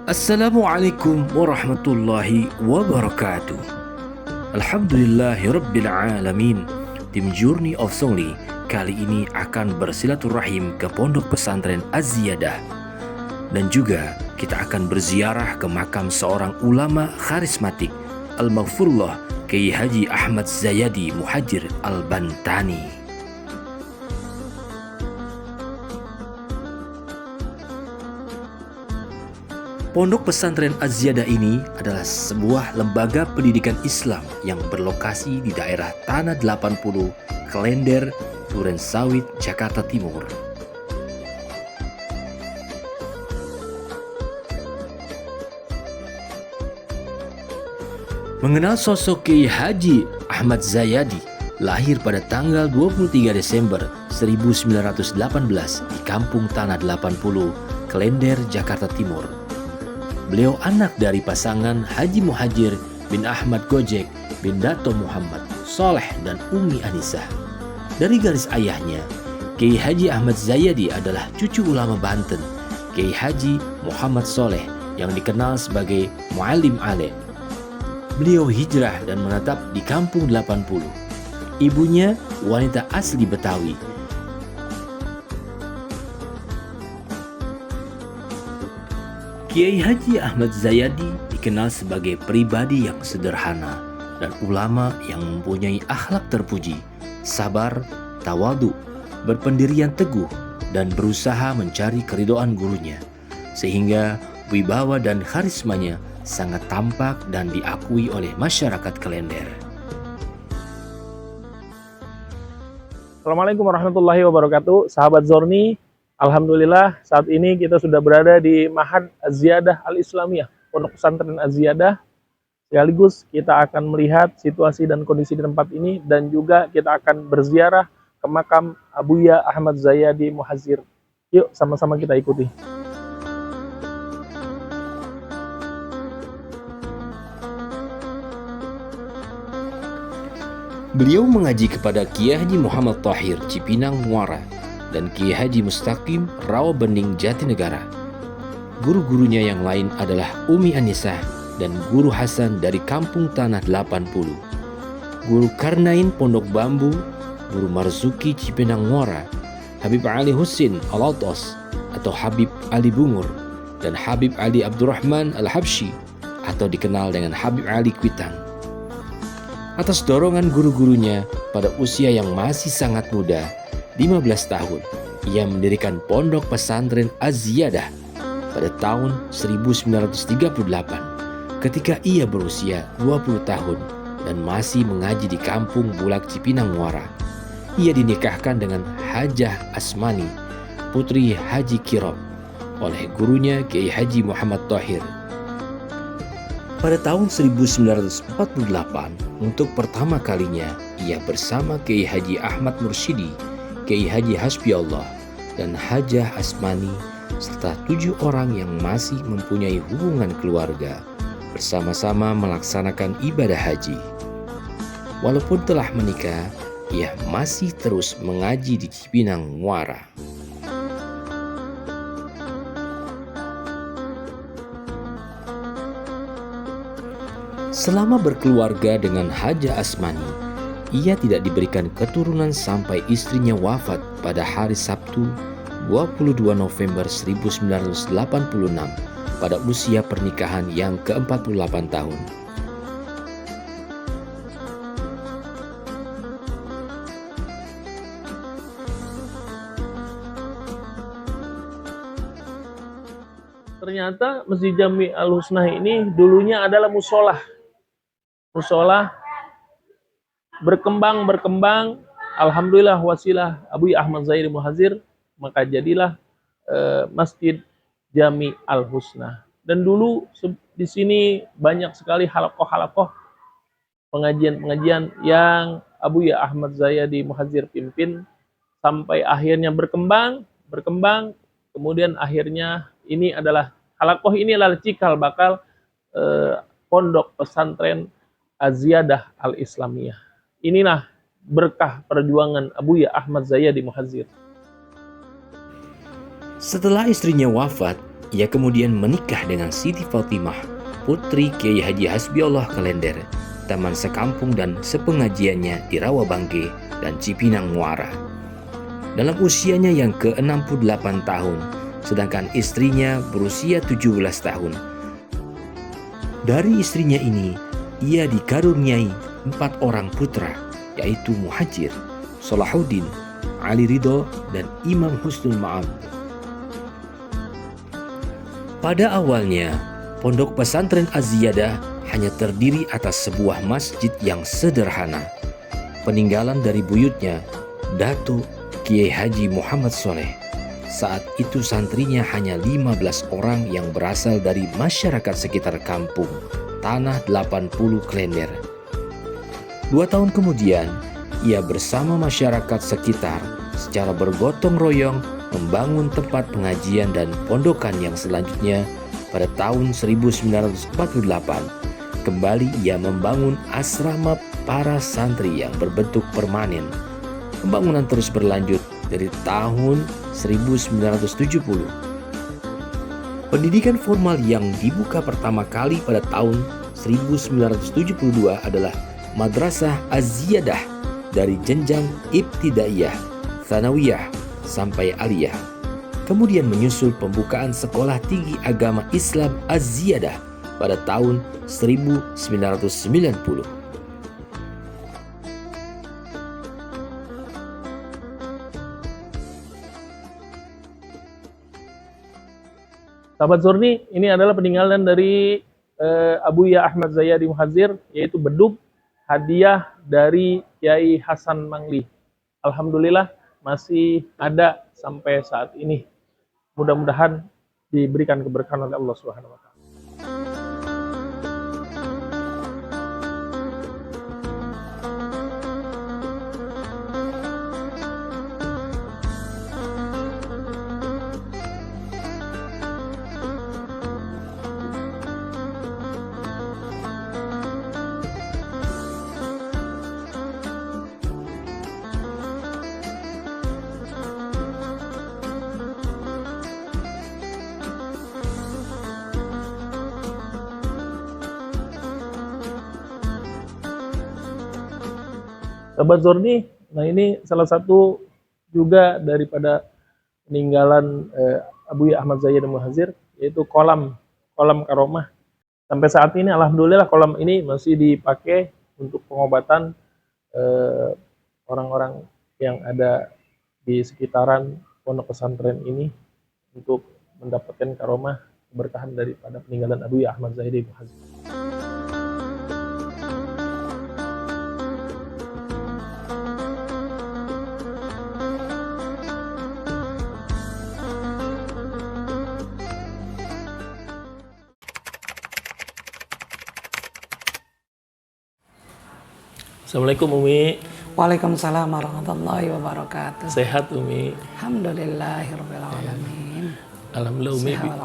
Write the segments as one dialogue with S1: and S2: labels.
S1: Assalamualaikum warahmatullahi wabarakatuh. Alhamdulillahirabbil alamin. Tim Journey of Songli kali ini akan bersilaturahim ke Pondok Pesantren Az-Ziyadah, dan juga kita akan berziarah ke makam seorang ulama karismatik, Al-Maghfurullah Kiai Haji Ahmad Zayadi Muhajir Al-Bantani. Pondok Pesantren Az-Ziyadah ini adalah sebuah lembaga pendidikan Islam yang berlokasi di daerah Tanah 80, Klender, Durensawit, Jakarta Timur. Mengenal sosok Kiai Haji Ahmad Zayadi, lahir pada tanggal 23 Desember 1918 di Kampung Tanah 80, Klender, Jakarta Timur. Beliau anak dari pasangan Haji Muhajir bin Ahmad Gojek bin Dato Muhammad Soleh dan Umi Anisah. Dari garis ayahnya, Kiai Haji Ahmad Zayadi adalah cucu ulama Banten, Kiai Haji Muhammad Soleh yang dikenal sebagai Muallim Ale. Beliau hijrah dan menetap di Kampung 80. Ibunya wanita asli Betawi. Kiai Haji Ahmad Zayadi dikenal sebagai pribadi yang sederhana dan ulama yang mempunyai akhlak terpuji, sabar, tawadu, berpendirian teguh, dan berusaha mencari keridhaan gurunya, sehingga wibawa dan karismanya sangat tampak dan diakui oleh masyarakat Klender.
S2: Assalamualaikum warahmatullahi wabarakatuh, sahabat Zorni. Alhamdulillah saat ini kita sudah berada di Ma'had Az-Ziyadah Al-Islamiyah, Pondok Pesantren Az-Ziyadah. Sekaligus kita akan melihat situasi dan kondisi di tempat ini, dan juga kita akan berziarah ke makam Abuya Ahmad Zayadi Muhajir. Yuk sama-sama kita ikuti.
S1: Beliau mengaji kepada Kiai Haji Muhammad Thahir Cipinang Muara dan Kiai Haji Mustaqim Rawabening Jatinegara. Guru-gurunya yang lain adalah Umi Anisah dan Guru Hasan dari Kampung Tanah 80, Guru Karnain Pondok Bambu, Guru Marzuki Cipinang Muara, Habib Ali Husin Al-Autos atau Habib Ali Bungur, dan Habib Ali Abdurrahman Al-Habsyi atau dikenal dengan Habib Ali Kuitang. Atas dorongan guru-gurunya pada usia yang masih sangat muda, 15 tahun, ia mendirikan Pondok Pesantren Az-Ziyadah pada tahun 1938 ketika ia berusia 20 tahun dan masih mengaji di Kampung Bulak Cipinang Muara. Ia dinikahkan dengan Hajah Asmani, putri Haji Kirop, oleh gurunya Kiai Haji Muhammad Thahir. Pada tahun 1948, untuk pertama kalinya ia bersama Kiai Haji Ahmad Mursyidi, Kiai Haji Hasbiallah, dan Hajah Asmani serta 7 orang yang masih mempunyai hubungan keluarga bersama-sama melaksanakan ibadah haji. Walaupun telah menikah, ia masih terus mengaji di Cipinang Muara. Selama berkeluarga dengan Hajah Asmani, ia tidak diberikan keturunan sampai istrinya wafat pada hari Sabtu 22 November 1986 pada usia pernikahan yang ke-48 tahun.
S2: Ternyata Masjid Jami Al-Husnah ini dulunya adalah musola. Musola berkembang, alhamdulillah wasilah Abuya Ahmad Zayadi Muhajir, maka jadilah Masjid Jami Al-Husnah. Dan dulu di sini banyak sekali halakoh-halakoh, pengajian-pengajian yang Abuya Ahmad Zayadi Muhajir pimpin sampai akhirnya berkembang, kemudian akhirnya ini adalah halakoh, ini adalah cikal bakal Pondok Pesantren Az-Ziyadah Al-Islamiyah. Inilah berkah perjuangan Abuya Ahmad Zayadi Muhajir.
S1: Setelah istrinya wafat, Ia kemudian menikah dengan Siti Fatimah, putri Kiai Haji Hasbiullah Kalender, teman sekampung dan sepengajiannya di Rawabangke dan Cipinang Muara. Dalam usianya yang ke-68 tahun, sedangkan istrinya berusia 17 tahun. Dari istrinya ini, ia dikaruniai 4 orang putra, yaitu Muhajir, Salahuddin, Ali Ridho, dan Imam Husnul Ma'ab. Pada awalnya, pondok pesantren Az-Ziyadah hanya terdiri atas sebuah masjid yang sederhana, peninggalan dari buyutnya, Datuk Kiai Haji Muhammad Soleh. Saat itu santrinya hanya 15 orang yang berasal dari masyarakat sekitar kampung, tanah 80 Klender. 2 tahun kemudian, ia bersama masyarakat sekitar secara bergotong royong membangun tempat pengajian dan pondokan yang selanjutnya pada tahun 1948. Kembali ia membangun asrama para santri yang berbentuk permanen. Pembangunan terus berlanjut dari tahun 1970. Pendidikan formal yang dibuka pertama kali pada tahun 1972 adalah Madrasah Az-Ziyadah dari jenjang Ibtidaiyah, Tsanawiyah, sampai Aliyah. Kemudian menyusul pembukaan Sekolah Tinggi Agama Islam Az-Ziyadah pada tahun 1990.
S2: Sahabat Zorni, ini adalah peninggalan dari Abuya Ahmad Zayadi Muhadzir, yaitu beduk hadiah dari Kiai Hasan Mangli. Alhamdulillah masih ada sampai saat ini. Mudah-mudahan diberikan keberkahan oleh Allah Subhanahu wa taala. Sahabat Zorni, nah ini salah satu juga daripada peninggalan Abuya Ahmad Zayadi Muhadzir, yaitu kolam karomah. Sampai saat ini alhamdulillah kolam ini masih dipakai untuk pengobatan orang-orang yang ada di sekitaran pondok pesantren ini untuk mendapatkan karomah keberkahan daripada peninggalan Abuya Ahmad Zayadi Muhadzir. Assalamualaikum Umi.
S3: Waalaikumsalam warahmatullahi wabarakatuh.
S2: Sehat Umi?
S3: Alhamdulillahirabbil alamin.
S2: Alhamdulillah Umi
S3: Sehat,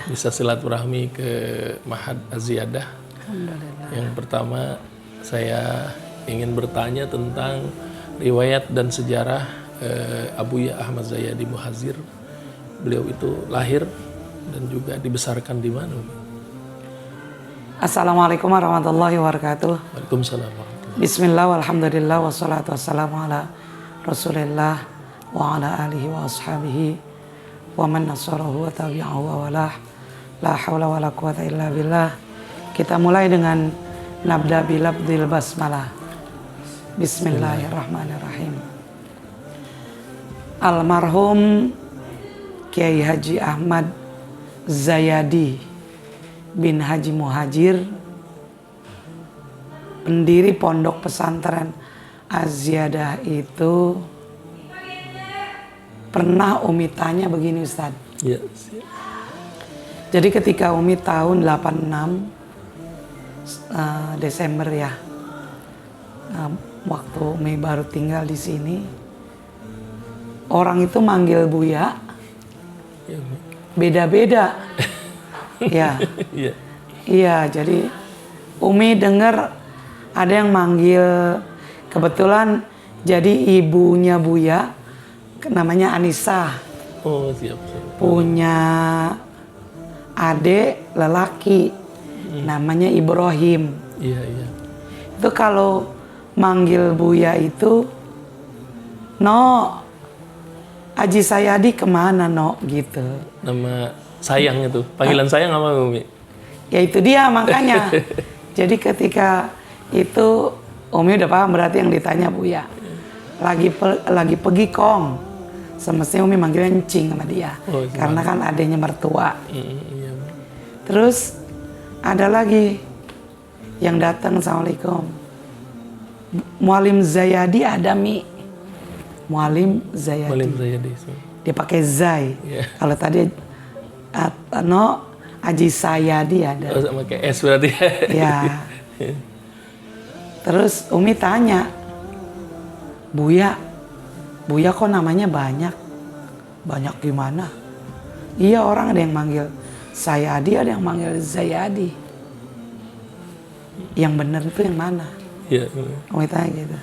S2: bisa silaturahmi ke Mahad Az-Ziyadah.
S3: Alhamdulillah.
S2: Yang pertama saya ingin bertanya tentang riwayat dan sejarah Abuya Ahmad Zayadi Muhadzir. Beliau itu lahir dan juga dibesarkan di mana?
S3: Assalamualaikum warahmatullahi wabarakatuh.
S2: Waalaikumsalam.
S3: Bismillah walhamdulillah wassalatu wassalamu ala rasulillah wa ala alihi wa ashabihi wa man nasarahu wa tabi'ahu wa walah. La hawla wa la quwata illa billah. Kita mulai dengan nabda bilabdil basmalah. Bismillahirrahmanirrahim. Almarhum Kiai Haji Ahmad Zayadi bin Haji Muhadzir, pendiri pondok pesantren Az-Ziyadah itu, pernah Umi tanya begini Ustaz.
S2: Ya.
S3: Jadi ketika Umi tahun 86 Desember ya, waktu Umi baru tinggal di sini, orang itu manggil Buya beda-beda. Ya. Iya, jadi Umi dengar ada yang manggil, kebetulan jadi ibunya Buya namanya Anissa.
S2: Oh siap.
S3: Punya adik lelaki namanya Ibrahim.
S2: Iya, iya.
S3: Itu kalau manggil Buya itu, no, Haji Sayadi kemana no gitu.
S2: Nama sayang itu, panggilan sayang apa Umi?
S3: Ya itu dia makanya. Jadi ketika itu Umi udah paham berarti yang ditanya Buya. Lagi pergi kong. Semestinya Umi manggilnya encing sama dia.
S2: Oh,
S3: karena kan adanya mertua.
S2: Iya.
S3: Terus ada lagi yang datang, Assalamualaikum. Mualim Zayadi ada Mi. Mualim Zayadi.
S2: Mualim Zayadi.
S3: Dia pakai Zai.
S2: Yeah.
S3: Kalau tadi no Haji Sayadi ada.
S2: Oh, pakai S berarti.
S3: Ya. Terus Umi tanya, Buya kok namanya banyak? Banyak gimana? Iya, orang ada yang manggil Sayadi, ada yang manggil Zayadi. Yang benar itu yang mana?
S2: Iya.
S3: Umi tanya gitu.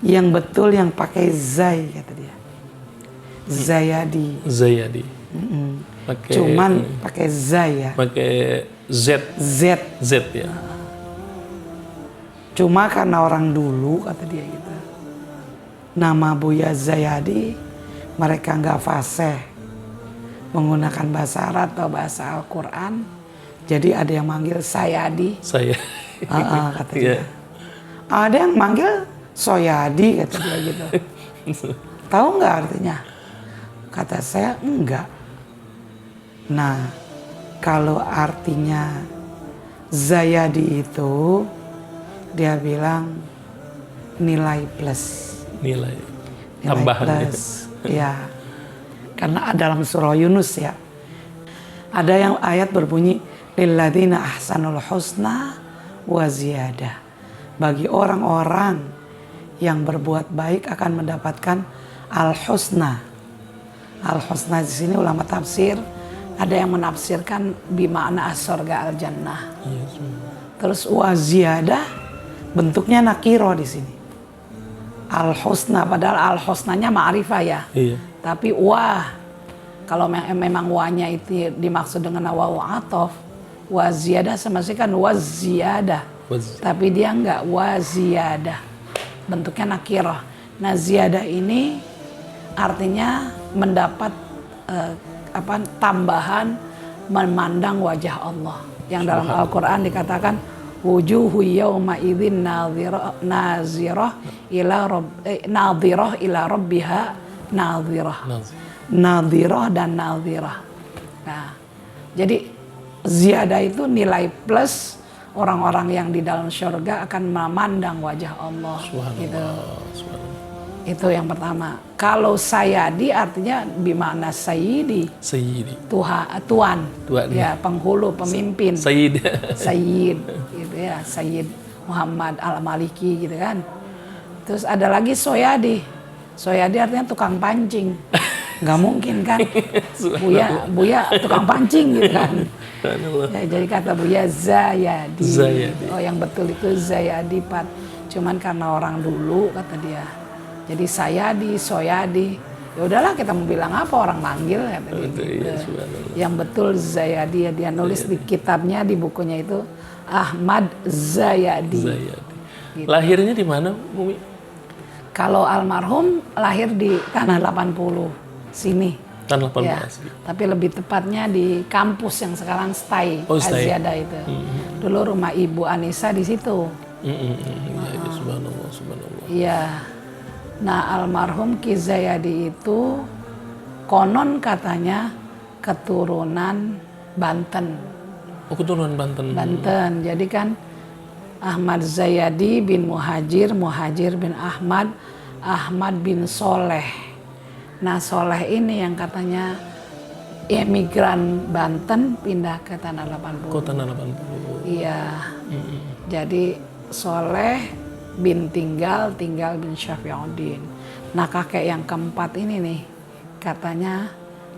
S3: Yang betul yang pakai Zai, kata dia. Zayadi.
S2: Zayadi.
S3: Cuman pakai Zai ya.
S2: Pakai Z.
S3: Z.
S2: Ya.
S3: Cuma karena orang dulu, kata dia gitu, nama Buya Zayadi mereka nggak fasih menggunakan bahasa Arab atau bahasa Al-Quran, jadi ada yang manggil Sayadi.
S2: Saya.
S3: Kata dia. Ada yang manggil Soyadi, kata dia gitu. Tahu nggak artinya? Kata saya enggak. Nah, kalau artinya Zayadi itu, dia bilang nilai plus.
S2: Nilai tambahan.
S3: Plus. Ya. Karena dalam surah Yunus ya. Ada yang ayat berbunyi lilladzina ahsanul husna wa ziyadah. Bagi orang-orang yang berbuat baik akan mendapatkan al-husna. Al-husna di sini ulama tafsir ada yang menafsirkan bimakna as-surga al-jannah.
S2: Yes.
S3: Terus wa ziyadah bentuknya nakiro di sini. Al-husna, padahal al-husnanya ma'rifah ya.
S2: Iya.
S3: Tapi wah, kalau memang wahnya itu dimaksud dengan wawu atof, wa ziyadah semestinya kan wa ziyadah. Tapi dia enggak wa ziyadah. Bentuknya nakirah. Nah, ziyadah ini artinya mendapat tambahan memandang wajah Allah. Yang dalam Al-Qur'an dikatakan wujuhu yawma idzin nadhirah ila rabbiha nadhirah. Nadhirah dan nadhirah. Nah, jadi ziyadah itu nilai plus, orang-orang yang di dalam surga akan memandang wajah Allah. Gitu. Itu yang pertama. Kalau Sayadi artinya bimakna Sayyidi.
S2: Sayyidi.
S3: Tuan. Ya, penghulu, pemimpin.
S2: Sayyid.
S3: Sayyid. Gitu ya, Sayyid Muhammad Al-Maliki gitu kan. Terus ada lagi Soyadi. Soyadi artinya tukang pancing. Nggak mungkin kan. Buya tukang pancing gitu kan. Ya, jadi kata Buya Zayadi. Oh, yang betul itu Zayadi Pat. Cuman karena orang dulu kata dia. Jadi Sayadi, Soyadi. Ya udahlah, kita mau bilang apa, orang manggil kata dia. Gitu. Yang betul Zayadi, dia nulis di kitabnya, di bukunya itu Ahmad Zayadi.
S2: Gitu. Lahirnya di mana, Bumi?
S3: Kalau almarhum lahir di Tanah 80 sini.
S2: Tanah 80.
S3: Ya, tapi lebih tepatnya di kampus yang sekarang STAI, Aziada itu. Dulu rumah Ibu Anissa di situ.
S2: Iya, subhanallah.
S3: Iya. Nah, almarhum Ki Zayadi itu konon katanya keturunan Banten.
S2: Oh, keturunan Banten.
S3: Banten. Jadi kan Ahmad Zayadi bin Muhajir, Muhajir bin Ahmad, Ahmad bin Soleh. Nah, Soleh ini yang katanya emigran Banten pindah ke Tanah 80.
S2: Kok Tanah 80?
S3: Iya. Jadi Soleh bin Tinggal bin Syafi'uddin. Nah, kakek yang keempat ini nih katanya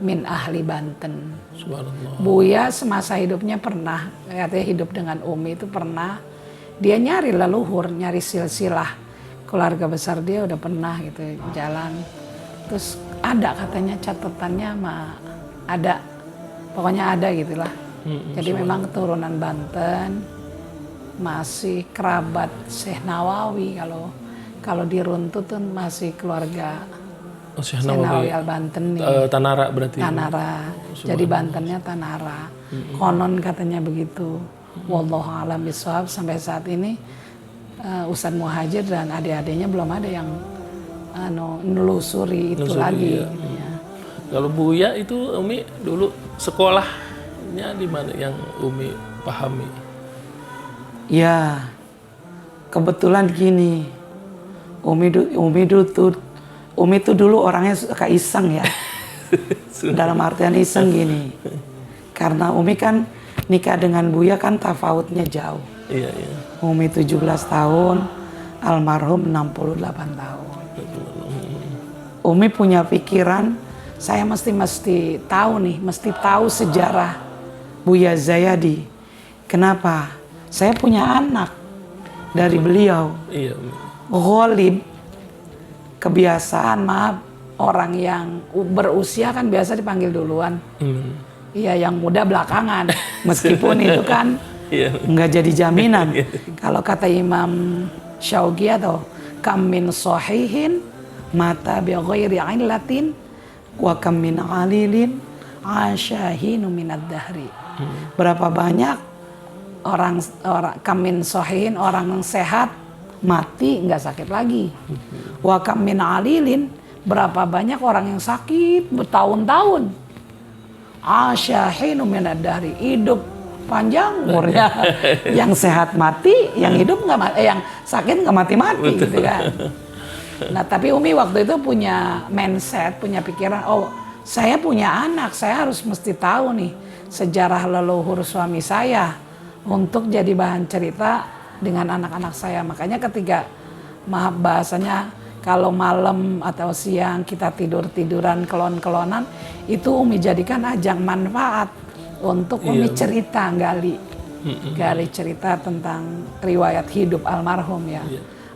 S3: min ahli Banten.
S2: Subhanallah.
S3: Buya semasa hidupnya pernah, katanya hidup dengan Umi itu pernah, dia nyari leluhur, nyari silsilah keluarga besar dia udah pernah gitu jalan. Terus ada katanya catatannya ada, pokoknya ada gitulah. Jadi memang keturunan Banten, masih kerabat Syekh Nawawi. Kalau diruntut tuh masih keluarga
S2: Syekh
S3: Syekh Nawawi Al-Banteni.
S2: Tanara berarti.
S3: Tanara. Jadi Bantennya Tanara. Konon katanya begitu. Wallahu a'lam bishawab. Sampai saat ini Ustadz Muhajir dan adik-adiknya belum ada yang nelusuri itu lagi.
S2: Ya.
S3: Gitu ya.
S2: Kalau Buya itu Umi dulu sekolahnya di mana yang Umi pahami?
S3: Ya, kebetulan gini, Umi tuh dulu orangnya suka iseng ya. Dalam artian iseng gini, karena Umi kan nikah dengan Buya kan tafautnya jauh.
S2: Iya.
S3: Umi 17 tahun, almarhum 68 tahun. Umi punya pikiran, saya mesti tahu nih, mesti tahu sejarah Buya Zayadi. Kenapa? Saya punya anak dari beliau.
S2: Iya.
S3: Ghalib, kebiasaan orang yang berusia kan biasa dipanggil duluan. Iya, yang muda belakangan. Meskipun itu kan nggak jadi jaminan. Kalau kata Imam Syauqi atau kam min sahihin mata bi ghairi illatin wa kam min alilin asyahinu minad dahri. Berapa banyak orang kamin sohin, orang yang sehat mati nggak sakit lagi. Wa kam min alilin, berapa banyak orang yang sakit bertahun-tahun. Asyahinu minad dahri, hidup panjang umurnya. Yang sehat mati, yang hidup yang sakit nggak mati-mati gitu kan. Nah tapi Umi waktu itu punya mindset, punya pikiran, oh saya punya anak, saya harus mesti tahu nih sejarah leluhur suami saya untuk jadi bahan cerita dengan anak-anak saya. Makanya ketika bahasanya kalau malam atau siang kita tidur-tiduran kelon-kelonan, itu Umi jadikan ajang manfaat untuk Umi cerita, gali cerita tentang riwayat hidup almarhum ya.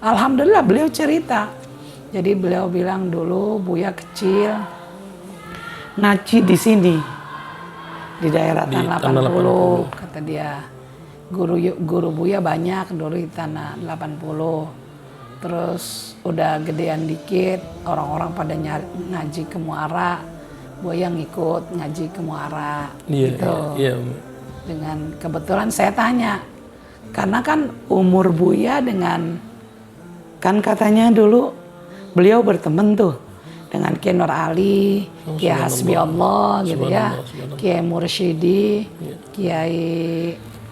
S3: Alhamdulillah beliau cerita. Jadi beliau bilang dulu Buya kecil ngaji di sini di daerah Tanah 80, kata dia. Guru Buya banyak dulu di Tanah 80. Terus udah gedean dikit, orang-orang pada ngaji ke Muara, Buya ngikut ngaji ke Muara gitu. Dengan kebetulan saya tanya, karena kan umur Buya dengan, kan katanya dulu beliau berteman tuh dengan Kiai Nur Ali, Kiai Hasbi Allah gitu ya, Kiai Mursyidi, Kiai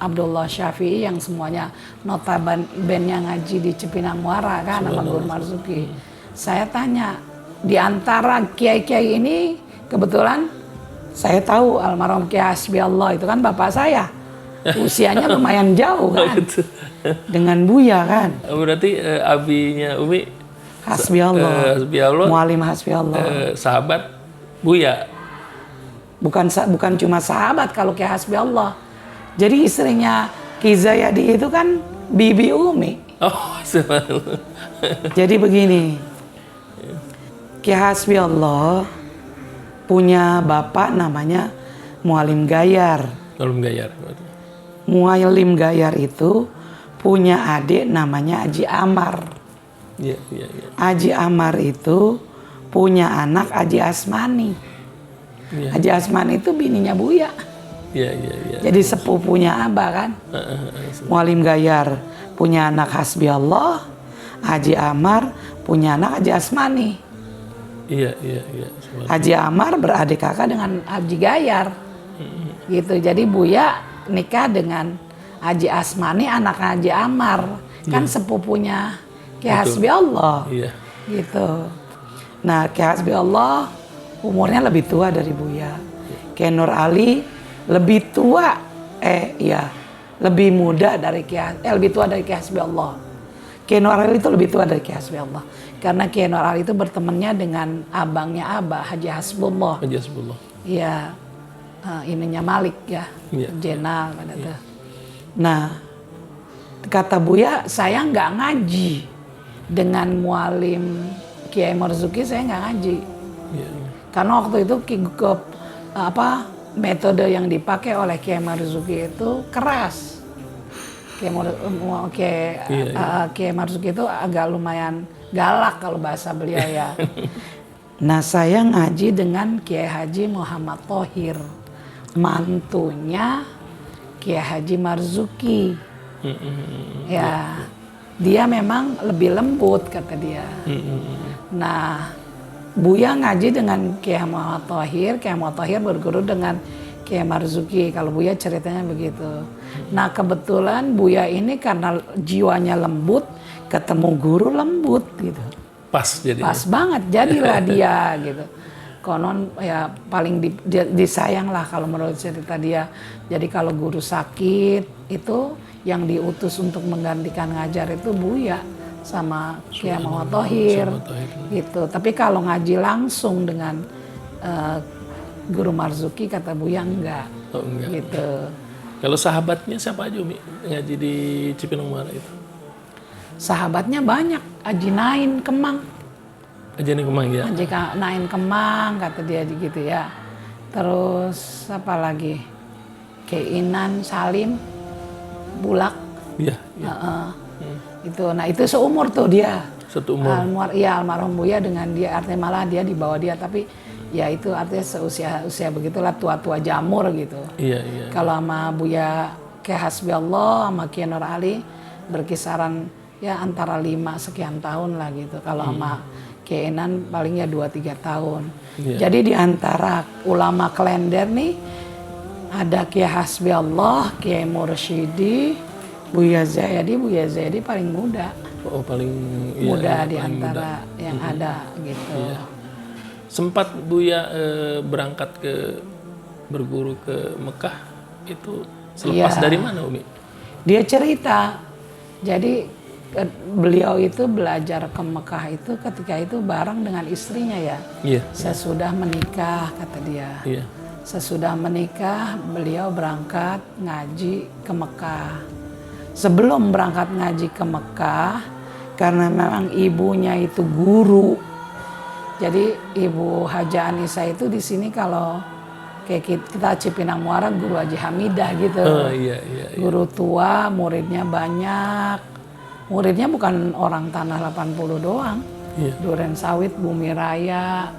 S3: Abdullah Syafi'i yang semuanya notabene-nya ngaji di Cipinang Muara kan sama Guru Marzuki. Saya tanya, di antara kiai-kiai ini kebetulan saya tahu almarhum Kiai Hasbi Allah itu kan bapak saya. Usianya lumayan jauh kan. Dengan Buya kan.
S2: Berarti abinya Umi
S3: Hasbi Allah. Mualim Hasbi Allah.
S2: Sahabat Buya.
S3: Bukan cuma sahabat kalau Kiai Hasbi Allah. Jadi istrinya Ki Zayadi itu kan bibi Umi.
S2: Oh, subhanallah.
S3: Jadi begini. Kiai Hasbi Allah punya bapak namanya Mualim Gayar. Mualim Gayar itu punya adik namanya Haji Amar. Haji Amar itu punya anak Haji Asmani. Haji Asmani itu bininya Buya. Jadi sepupunya Abah kan. Mualim Gayar punya anak Hasbi Allah, Haji Amar punya anak Haji Asmani. Haji Amar beradik kakak dengan Haji Gayar. Gitu. Jadi Buya nikah dengan Haji Asmani anak Haji Amar. Kan sepupunya Kiai Hasbi Allah. Gitu. Nah, Kiai Hasbi Allah umurnya lebih tua dari Buya. Kiai Nur Ali lebih tua, lebih muda dari lebih tua dari Kiai Hasbi Allah. Kiai Nur Ali itu lebih tua dari Kiai Hasbi Allah. Karena Kiai Nur Ali itu bertemannya dengan abangnya Abah, Haji Hasbullah. Iya, ininya Malik ya, Jenal pada itu. Nah, kata Buya, saya nggak ngaji dengan Mualim Kiai Marzuki, saya nggak ngaji. Karena waktu itu metode yang dipakai oleh Kiai Marzuki itu keras. Kiai Marzuki itu agak lumayan galak kalau bahasa beliau ya. Nah, saya ngaji dengan Kiai Haji Muhammad Thohir, mantunya Kiai Haji Marzuki. Ya, dia memang lebih lembut kata dia. Nah, Buya ngaji dengan Kiai Muhammad Thohir berguru dengan Kiai Marzuki. Kalau Buya ceritanya begitu. Nah, kebetulan Buya ini karena jiwanya lembut, ketemu guru lembut gitu.
S2: Pas jadi.
S3: Pas banget, jadilah dia gitu. Konon ya paling disayang lah kalau menurut cerita dia. Jadi kalau guru sakit itu yang diutus untuk menggantikan ngajar itu Buya sama Kiai Muhammad Thohir gitu. Tapi kalau ngaji langsung dengan Guru Marzuki kata Buya enggak.
S2: Oh, enggak.
S3: Gitu.
S2: Kalau sahabatnya siapa aja Umi ngaji di Cipinang Muara itu?
S3: Sahabatnya banyak, Haji Nain Kemang.
S2: Haji Nain Kemang ya.
S3: Haji Nain Kemang kata dia gitu ya. Terus apa lagi? Keinan Salim Bulak.
S2: Iya.
S3: Itu, nah itu seumur tuh dia.
S2: Satu umur.
S3: Almarhum Buya dengan dia, artinya malah dia di bawah dia, tapi ya itu artinya seusia begitulah, tua-tua jamur gitu.
S2: Iya.
S3: Kalau sama Buya Kiai Hasbi Allah sama Kiai Nur Ali berkisaran ya antara 5 sekian tahun lah gitu. Kalau sama Kiai Inan paling ya 2-3 tahun.
S2: Yeah.
S3: Jadi di antara ulama Klender nih ada Kiai Hasbi Allah, Kiai Mursyidi, Buya Zaidi paling muda.
S2: Oh, paling
S3: muda
S2: iya,
S3: di
S2: paling
S3: antara
S2: muda.
S3: yang ada gitu.
S2: Iya. Sempat Buya berangkat berguru ke Mekah itu selepas dari mana Umi?
S3: Dia cerita. Jadi beliau itu belajar ke Mekah itu ketika itu bareng dengan istrinya ya.
S2: Iya.
S3: Sesudah menikah kata dia.
S2: Iya.
S3: Sesudah menikah beliau berangkat ngaji ke Mekah. Sebelum berangkat ngaji ke Mekah, karena memang ibunya itu guru. Jadi Ibu Haja Anissa itu di sini kalau kayak kita Cipinang Muara Guru Haji Hamidah gitu.
S2: Oh, iya.
S3: Guru tua, muridnya banyak. Muridnya bukan orang Tanah 80 doang.
S2: Iya.
S3: Duren Sawit, Bumi Raya,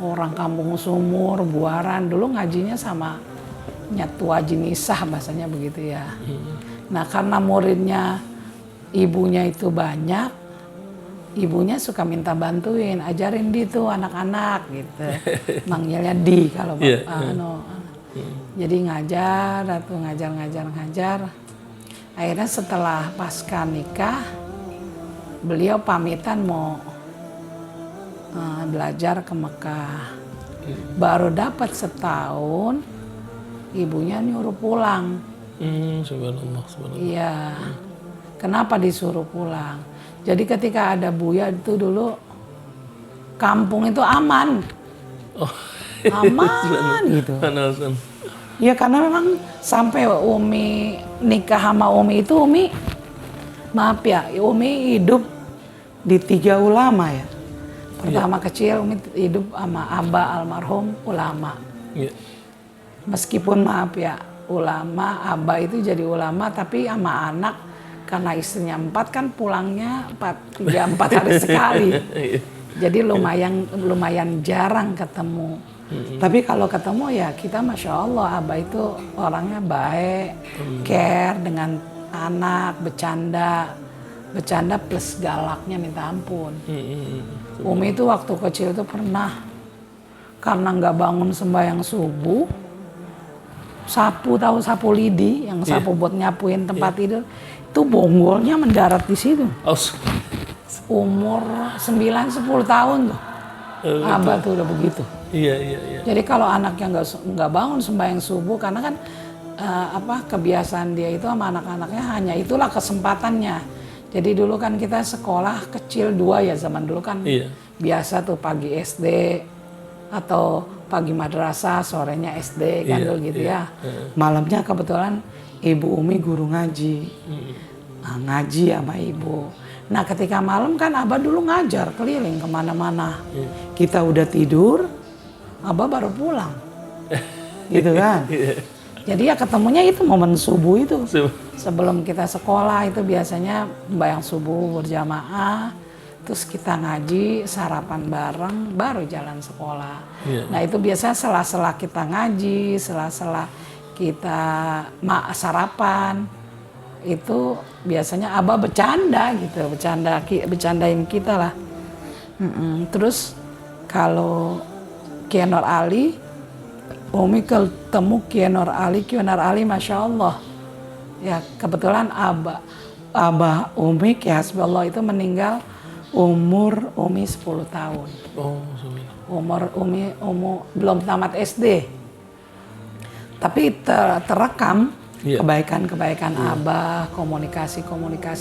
S3: orang Kampung Sumur, Buaran. Dulu ngajinya sama Nyatu Haji Nisah bahasanya begitu ya. Nah karena muridnya ibunya itu banyak, ibunya suka minta bantuin, ajarin di tuh anak-anak gitu. Manggilnya di kalau Jadi ngajar, ngajar. Akhirnya setelah pasca nikah, beliau pamitan mau belajar ke Mekah. Baru dapat setahun, ibunya nyuruh pulang.
S2: Subhanallah.
S3: Iya. Kenapa disuruh pulang? Jadi ketika ada Buya itu dulu kampung itu aman.
S2: Oh.
S3: Aman gitu. Ya karena memang sampai Umi nikah sama Umi itu maaf ya, Umi hidup di 3 ulama ya. Pertama kecil Umi hidup sama Abah almarhum ulama.
S2: Iya.
S3: Meskipun maaf ya, ulama, Abah itu jadi ulama tapi sama anak karena istrinya 4 kan pulangnya 3-4 hari sekali. Jadi lumayan jarang ketemu. Tapi kalau ketemu ya kita Masya Allah, Abah itu orangnya baik, care dengan anak, bercanda plus galaknya minta ampun. Umi itu waktu kecil itu pernah karena nggak bangun sembahyang subuh, sapu lidi yang sapu buat nyapuin tempat tidur, itu bonggolnya mendarat di situ. Umur 9-10 tahun tuh. Abah tuh udah begitu.
S2: Iya.
S3: Jadi kalau anaknya nggak bangun sembahyang subuh karena kan kebiasaan dia itu sama anak-anaknya hanya itulah kesempatannya. Jadi dulu kan kita sekolah kecil 2 ya zaman dulu kan biasa tuh pagi SD atau pagi madrasah, sorenya SD kan dulu gitu ya. Malamnya kebetulan Ibu Umi guru ngaji. Ngaji sama ibu. Nah ketika malam kan Abah dulu ngajar keliling kemana-mana. Kita udah tidur, Abah baru pulang. gitu kan. Jadi ya ketemunya itu momen subuh itu.
S2: Subuh.
S3: Sebelum kita sekolah itu biasanya sembahyang subuh berjamaah, terus kita ngaji, sarapan bareng, baru jalan sekolah. Nah itu biasanya sela-sela kita ngaji, sela-sela kita sarapan, itu biasanya Abah bercanda gitu, bercandain kita lah. Terus kalau Kiai Nur Ali, Umi ketemu Kiai Nur Ali, Masya Allah. Ya kebetulan Abah Umi, Kiai Hasbullah itu meninggal umur Umi 10 tahun. Umur Umi belum tamat SD. Tapi terekam kebaikan-kebaikan Abah, komunikasi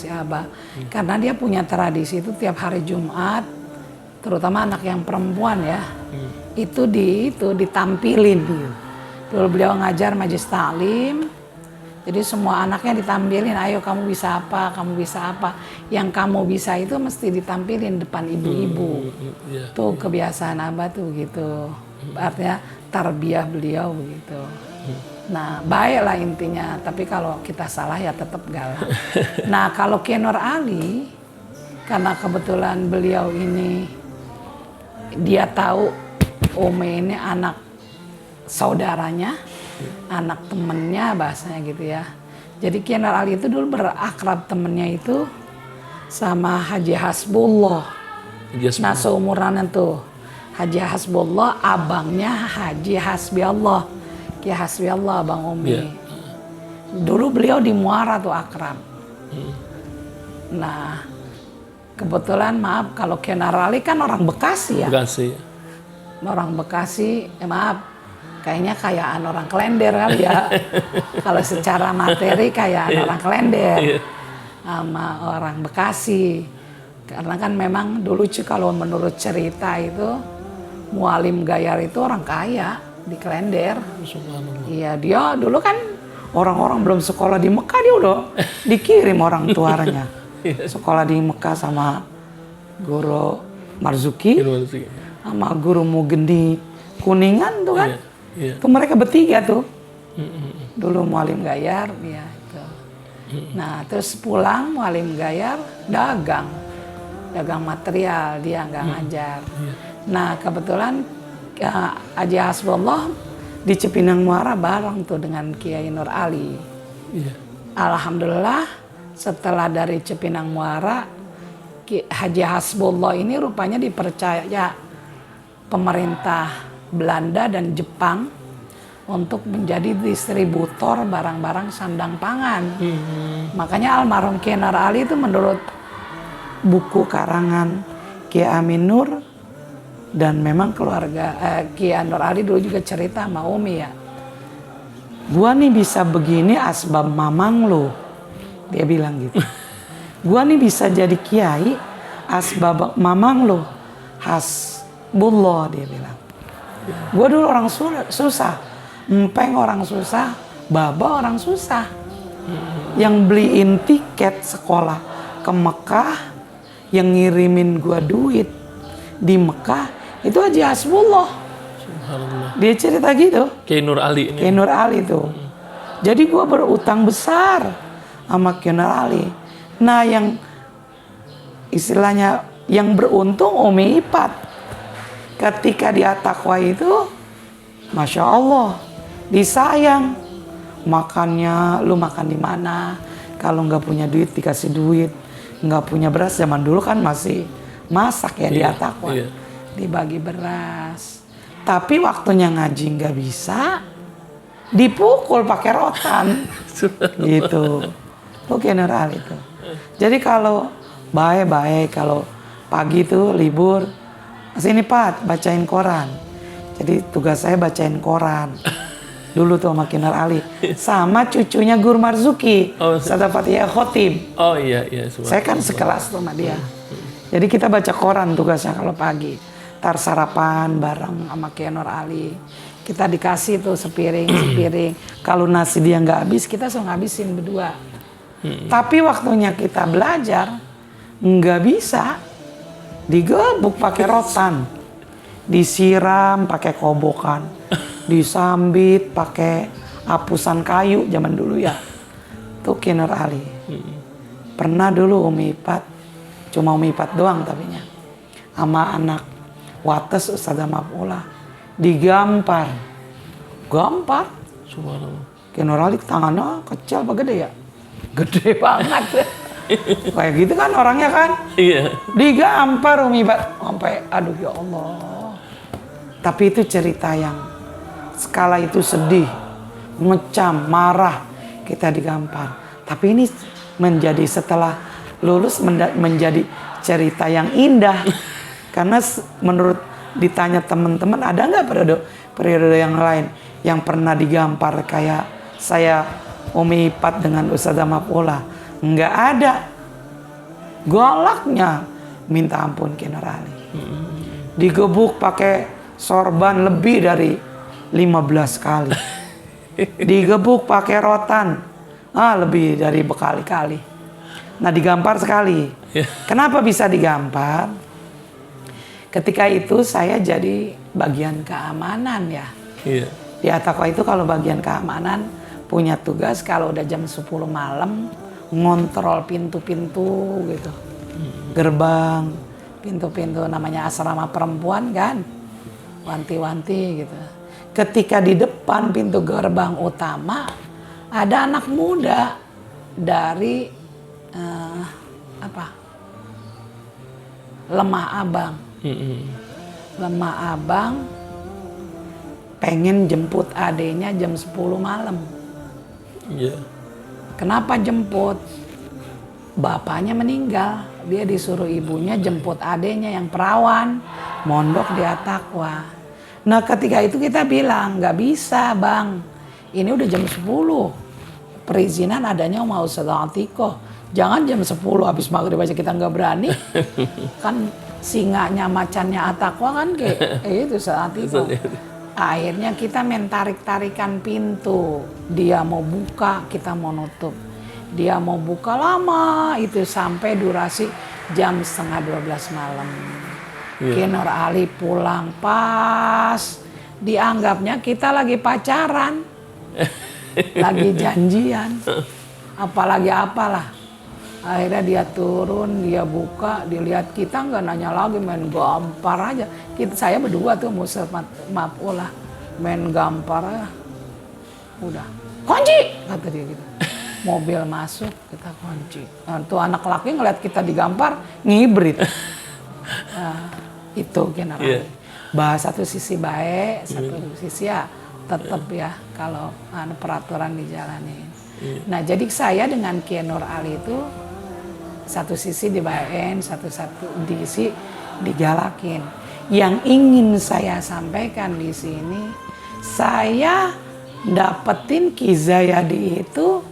S3: Abah. Karena dia punya tradisi itu tiap hari Jumat, terutama anak yang perempuan ya, itu ditampilin. Dulu beliau ngajar majelis taklim, jadi semua anaknya ditampilin, ayo kamu bisa apa, yang kamu bisa itu mesti ditampilin depan ibu-ibu. Tuh kebiasaan Abah tuh gitu, artinya tarbiyah beliau begitu. Nah baiklah intinya, tapi kalau kita salah ya tetap galak. Nah kalau Kiai Nur Ali, karena kebetulan beliau ini dia tahu Umi ini anak saudaranya, anak temennya bahasanya gitu ya. Jadi Kiai Nur Ali itu dulu berakrab temennya itu sama Haji Hasbullah. Nah seumuran itu Haji Hasbullah, abangnya Haji Hasbiallah, Kiai Hasbiallah Bang Umi. Dulu beliau di Muara tuh akrab. Nah kebetulan maaf kalau Kiai Nur Ali kan orang Bekasi ya. Orang Bekasi, maaf, kayaknya kayaan orang Klender kali ya. Kalau secara materi kayaan orang Klender sama orang Bekasi. Karena kan memang dulu kalau menurut cerita itu Mualim Gayar itu orang kaya di Klender. Iya, dia dulu kan orang-orang belum sekolah di Mekah dia udah dikirim orang tuanya. Sekolah di Mekah sama Guru Marzuki. Sama Guru Mugendi Kuningan tuh kan. Tuh mereka bertiga tuh. Dulu Mualim Gayar ya itu. Nah, terus pulang Mualim Gayar dagang material, dia nggak ngajar. Nah, kebetulan Haji Hasbullah di Cipinang Muara bareng tuh dengan Kiai Nur Ali. Alhamdulillah setelah dari Cipinang Muara Haji Hasbullah ini rupanya dipercaya pemerintah Belanda dan Jepang untuk menjadi distributor barang-barang sandang pangan. Makanya almarhum Kiai Nur Ali itu menurut buku karangan Kiai Amin Nur dan memang keluarga Kiai Nur Ali dulu juga cerita sama Umi ya. Gua nih bisa begini asbab mamang lo. Dia bilang gitu. Gua nih bisa jadi kiai asbab mamang lo. Hasbullah dia bilang. Gua dulu orang susah. Empeng orang susah, baba orang susah. Yang beliin tiket sekolah ke Mekah, yang ngirimin gua duit di Mekah itu Haji Hasbullah. Dia cerita gitu.
S2: Kiai Nur Ali ini.
S3: Kiai Nur Ali tuh. Jadi gua berutang besar sama Kiai Nur Ali. Nah yang istilahnya yang beruntung Umi Ipat. Ketika dia takwa itu, Masya Allah, disayang. Makannya, lu makan di mana? Kalau nggak punya duit dikasih duit, nggak punya beras zaman dulu kan masih masak ya dia takwa, dibagi beras. Tapi waktunya ngaji nggak bisa, dipukul pakai rotan, gitu. Oke Nur Ali itu. Jadi kalau baik kalau pagi tuh libur, sini Pat bacain koran. Jadi tugas saya bacain koran. Dulu tuh sama Kiai Nur Ali. Sama cucunya Guru Marzuki. Ustaz Fatihah Khotib.
S2: Oh iya.
S3: Saya kan sekelas tuh sama dia. Jadi kita baca koran tugasnya kalau pagi. Tar sarapan bareng sama Kiai Nur Ali. Kita dikasih tuh sepiring. Kalau nasi dia nggak habis, kita suruh ngabisin berdua. Tapi waktunya kita belajar, nggak bisa. Digebuk pakai rotan. disiram pakai kobokan, disambit pakai hapusan kayu zaman dulu ya. Tuh Ki Nur Ali. Pernah dulu Umi Ipat, cuma Umi Ipat doang tapinya, sama anak Wates Ustazah Maf'ulah digampar. Gampar.
S2: Subhanallah.
S3: Ki Nur Ali tangannya kecil apa gede ya? Gede banget. Kayak gitu kan orangnya kan.
S2: Iya.
S3: Digampar Umi Ipat sampai aduh ya Allah. Tapi itu cerita yang skala itu sedih, mecam, marah, kita digampar. Tapi ini menjadi setelah lulus menjadi cerita yang indah. Karena menurut ditanya teman-teman, ada nggak periode yang lain yang pernah digampar kayak saya Umi Ipat dengan Ustazah Maf'ulah? Nggak ada. Galaknya minta ampun Ki Nur Ali. Digebuk pakai sorban lebih dari 15 kali. Digebuk pakai rotan lebih dari berkali-kali. Nah digampar sekali. Kenapa bisa digampar? Ketika itu saya jadi bagian keamanan ya. Di Attaqwa itu kalau bagian keamanan punya tugas kalau udah jam 10 malam ngontrol pintu-pintu gitu. Gerbang, pintu-pintu namanya asrama perempuan kan. Wanti-wanti gitu. Ketika di depan pintu gerbang utama ada anak muda dari Lemah Abang. Lemah Abang pengen jemput adenya jam 10 malam. Kenapa jemput? Bapaknya meninggal. Dia disuruh ibunya jemput adenya yang perawan mondok di Attaqwa. Nah ketika itu kita bilang nggak bisa bang, ini udah jam 10, perizinan adanya sama Ustazah Atikoh, jangan jam 10 habis maghrib aja kita nggak berani. Kan singanya macannya Attaqwa kan kayak itu Ustazah Atikoh. Akhirnya kita main tarik-tarikan pintu, dia mau buka kita mau nutup, dia mau buka lama itu sampai durasi jam 11:30 malam. Ki Nur Ali pulang pas dianggapnya kita lagi pacaran, lagi janjian, apalagi apalah. Akhirnya dia turun, dia buka, dilihat kita nggak nanya lagi, main gampar aja. Saya berdua tuh Ustaz Maf'ulah main gampar aja. Udah, kunci kata dia gitu. Mobil masuk kita kunci. Nah, tuh anak laki ngeliat kita digampar ngibrit. Itu Ki Nur Ali. Bahas satu sisi baik, satu sisi ya tetap ya kalau peraturan dijalanin. Nah jadi saya dengan Ki Nur Ali itu satu sisi dibayain, satu sisi digalakin. Yang ingin saya sampaikan di sini, saya dapetin Ki Zayadi itu,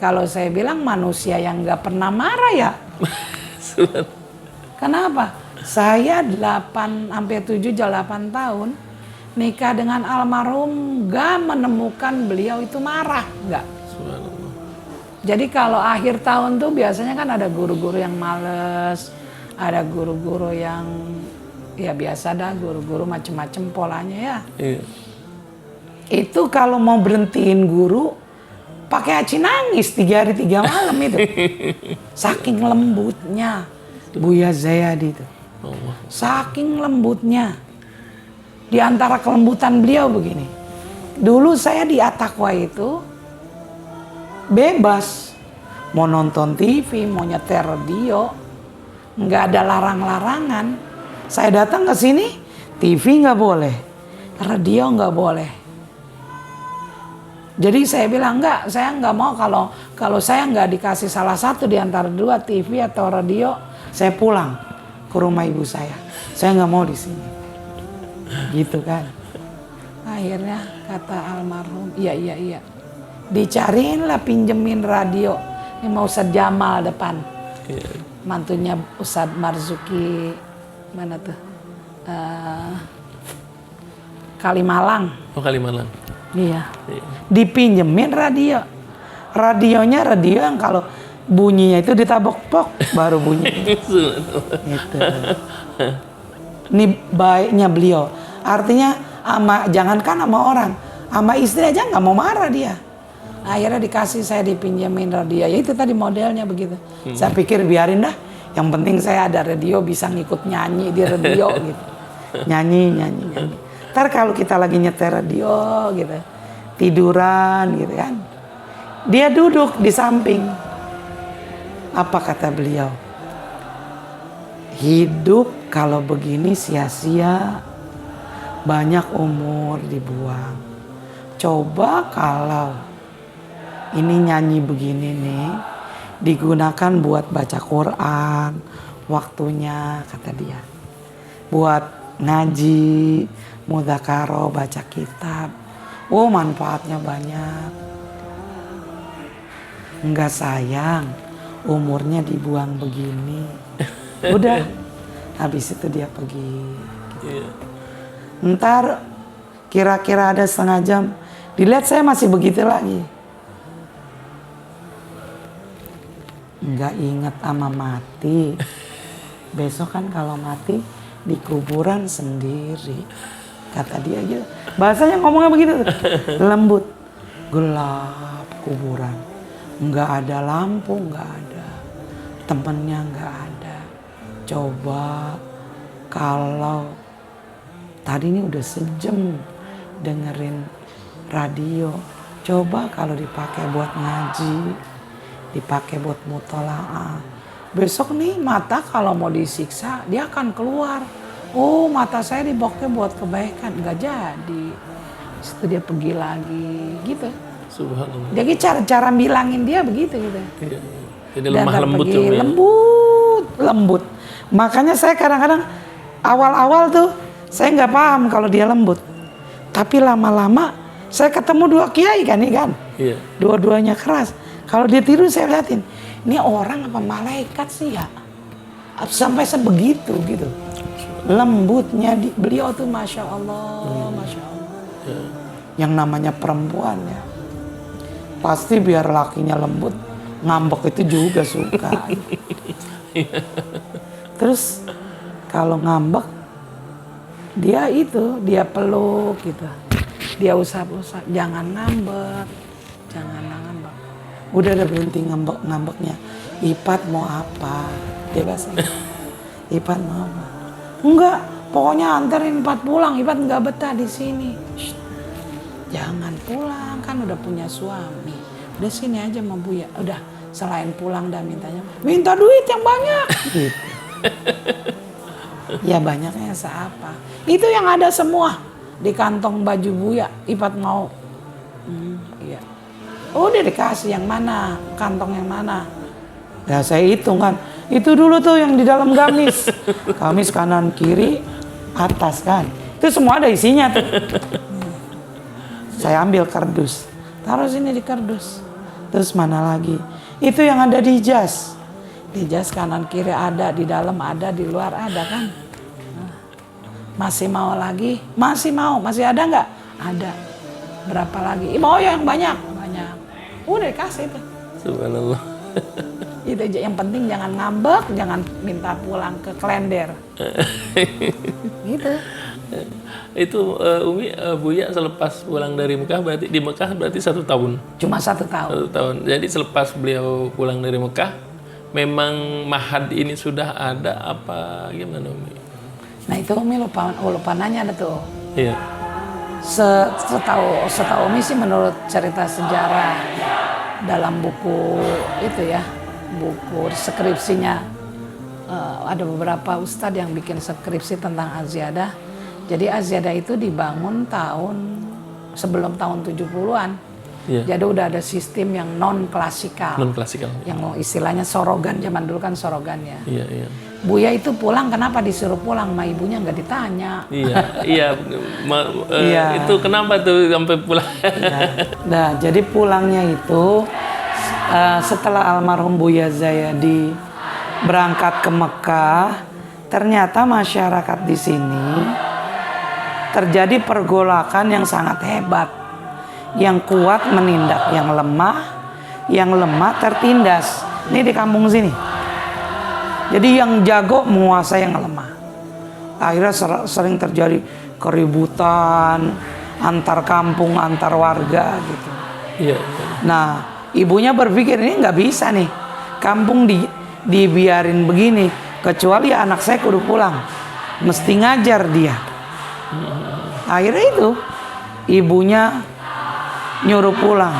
S3: kalau saya bilang manusia yang nggak pernah marah ya. Kenapa? Saya 8 sampai 7 8 tahun nikah dengan almarhum, nggak menemukan beliau itu marah, nggak. Jadi kalau akhir tahun tuh biasanya kan ada guru-guru yang males, ada guru-guru yang ya biasa dah, guru-guru macem-macem polanya ya. Itu kalau mau berhentiin guru pakai aci nangis 3 hari 3 malam itu. Saking lembutnya Buya Zayadi itu. Saking lembutnya. Di antara kelembutan beliau begini. Dulu saya di Attaqwa itu bebas. Mau nonton TV, mau nyetir radio, nggak ada larang-larangan. Saya datang ke sini, TV nggak boleh, radio nggak boleh. Jadi saya bilang enggak, saya nggak mau kalau saya nggak dikasih salah satu di antara dua, TV atau radio, saya pulang ke rumah ibu saya. Saya nggak mau di sini, gitu kan. Akhirnya kata almarhum, iya. Dicariin lah pinjemin radio. Ini mau Ustadz Jamal depan, mantunya Ustadz Marzuki, mana tuh? Kalimalang.
S2: Oh Kalimalang.
S3: Iya. Dipinjemin radio. Radionya radio yang kalau bunyinya itu ditabok-bok baru bunyi. Gitu. Ini baiknya beliau. Artinya jangankan sama orang, sama istri aja nggak mau marah dia. Akhirnya dikasih, saya dipinjemin radio. Ya itu tadi modelnya begitu. Saya pikir biarin dah. Yang penting saya ada radio, bisa ngikut nyanyi di radio gitu. Nyanyi. Ntar kalau kita lagi nyetir radio gitu, tiduran gitu kan, dia duduk di samping. Apa kata beliau? Hidup kalau begini sia-sia, banyak umur dibuang. Coba kalau ini nyanyi begini nih, digunakan buat baca Quran, waktunya kata dia. Buat ngaji, mudzakarah, baca kitab. Oh, manfaatnya banyak. Enggak sayang, umurnya dibuang begini. Udah, habis itu dia pergi. Gitu. Ntar kira-kira ada setengah jam, dilihat saya masih begitu lagi. Enggak ingat sama mati. Besok kan kalau mati di kuburan sendiri, kata dia aja. Bahasanya ngomongnya begitu, lembut, gelap kuburan, nggak ada lampu, nggak ada temennya, nggak ada. Coba kalau tadi ini udah sejam dengerin radio, coba kalau dipakai buat ngaji, dipakai buat mutolaah. Besok nih mata kalau mau disiksa dia akan keluar. Oh, mata saya dipakai buat kebaikan, nggak jadi. Setelah dia pergi lagi, gitu.
S1: Subhanallah.
S3: Jadi cara bilangin dia begitu gitu.
S1: Iya. Jadi lemah lembut
S3: pergi, lembut. Makanya saya kadang-kadang awal-awal tuh saya nggak paham kalau dia lembut. Tapi lama-lama saya ketemu dua kiai kan, nih kan.
S1: Iya.
S3: Dua-duanya keras. Kalau dia tidur saya liatin, ini orang apa malaikat sih ya? Sampai sebegitu gitu. Lembutnya beliau tuh Masya Allah, Masya Allah. Yang namanya perempuan ya, pasti biar lakinya lembut, ngambek itu juga suka. Terus kalau ngambek, dia peluk gitu. Dia usap-usap, jangan ngambek, jangan ngambek. Udah berhenti ngambeknya. Ipat mau apa? Dia bahasa. Ipat mau apa? Enggak, pokoknya anterin Ipat pulang. Ipat nggak betah di sini. Shh, jangan pulang, kan udah punya suami. Udah sini aja sama Buya. Udah, selain pulang dan minta duit yang banyak. Gitu. Ya banyaknya seapa. Itu yang ada semua di kantong baju Buya. Ipat mau. Iya. Udah dikasih yang mana, kantong yang mana. Ya saya hitung kan. Itu dulu tuh yang di dalam gamis. Gamis kanan kiri atas kan. Itu semua ada isinya tuh. Saya ambil kardus. Taruh sini di kardus. Terus mana lagi? Itu yang ada di jas. Di jas kanan kiri ada, di dalam ada, di luar ada kan. Masih mau lagi? Masih mau. Masih ada nggak? Ada. Berapa lagi? Mau yang banyak. Banyak. Udah dikasih itu.
S1: Subhanallah.
S3: Itu aja, yang penting jangan ngambek, jangan minta pulang ke klender. Gitu.
S1: Itu Umi, Buya selepas pulang dari Mekah, berarti di Mekah berarti 1 tahun.
S3: Cuma 1 tahun.
S1: 1 tahun. Jadi selepas beliau pulang dari Mekah, memang mahad ini sudah ada apa gimana Umi?
S3: Nah itu Umi lupa nanya ada tuh.
S1: Iya.
S3: Setahu Umi sih menurut cerita sejarah dalam buku itu ya, buku skripsinya, ada beberapa ustadz yang bikin skripsi tentang Aziyadah. Jadi Aziyadah itu dibangun sebelum tahun 70-an.
S1: Iya.
S3: Jadi udah ada sistem yang non klasikal. Yang istilahnya sorogan, zaman dulu kan sorogan ya.
S1: Iya, iya.
S3: Buya itu pulang, kenapa disuruh pulang? Ma ibunya nggak ditanya.
S1: Iya. Itu kenapa tuh sampai pulang?
S3: Nah, jadi pulangnya itu setelah almarhum Buya Zayadi berangkat ke Mekah, ternyata masyarakat di sini terjadi pergolakan yang sangat hebat. Yang kuat menindak yang lemah tertindas. Ini di kampung sini. Jadi yang jago menguasai yang lemah. Akhirnya sering terjadi keributan antar kampung, antar warga gitu.
S2: Iya.
S3: Nah, ibunya berpikir ini nggak bisa nih, kampung dibiarin begini, kecuali anak saya kudu pulang, mesti ngajar dia. Akhirnya itu ibunya nyuruh pulang,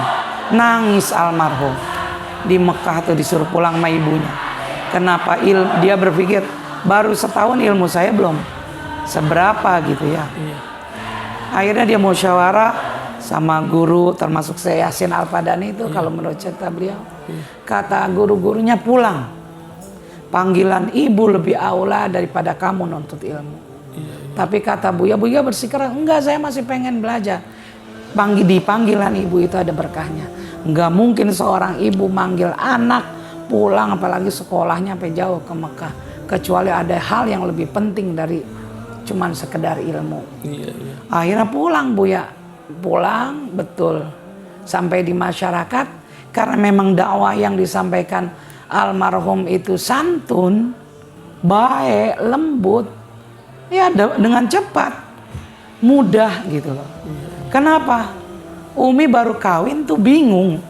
S3: nangis almarhum di Mekah tuh disuruh pulang sama ibunya. Kenapa? Dia berpikir baru setahun ilmu saya belum seberapa gitu ya. Akhirnya dia musyawarah sama guru, termasuk saya Yasin Al-Padani itu kalau menurut cerita beliau. Kata guru-gurunya pulang. Panggilan ibu lebih aula daripada kamu nuntut ilmu. Tapi kata Buya bersikeras, enggak, saya masih pengen belajar. Di panggilan ibu itu ada berkahnya. Enggak mungkin seorang ibu manggil anak pulang, apalagi sekolahnya sampai jauh ke Mekah, kecuali ada hal yang lebih penting dari cuman sekedar ilmu. Akhirnya pulang Buya, pulang betul sampai di masyarakat, karena memang dakwah yang disampaikan almarhum itu santun, baik, lembut, ya dengan cepat, mudah gitu loh. Kenapa? Umi baru kawin tuh bingung,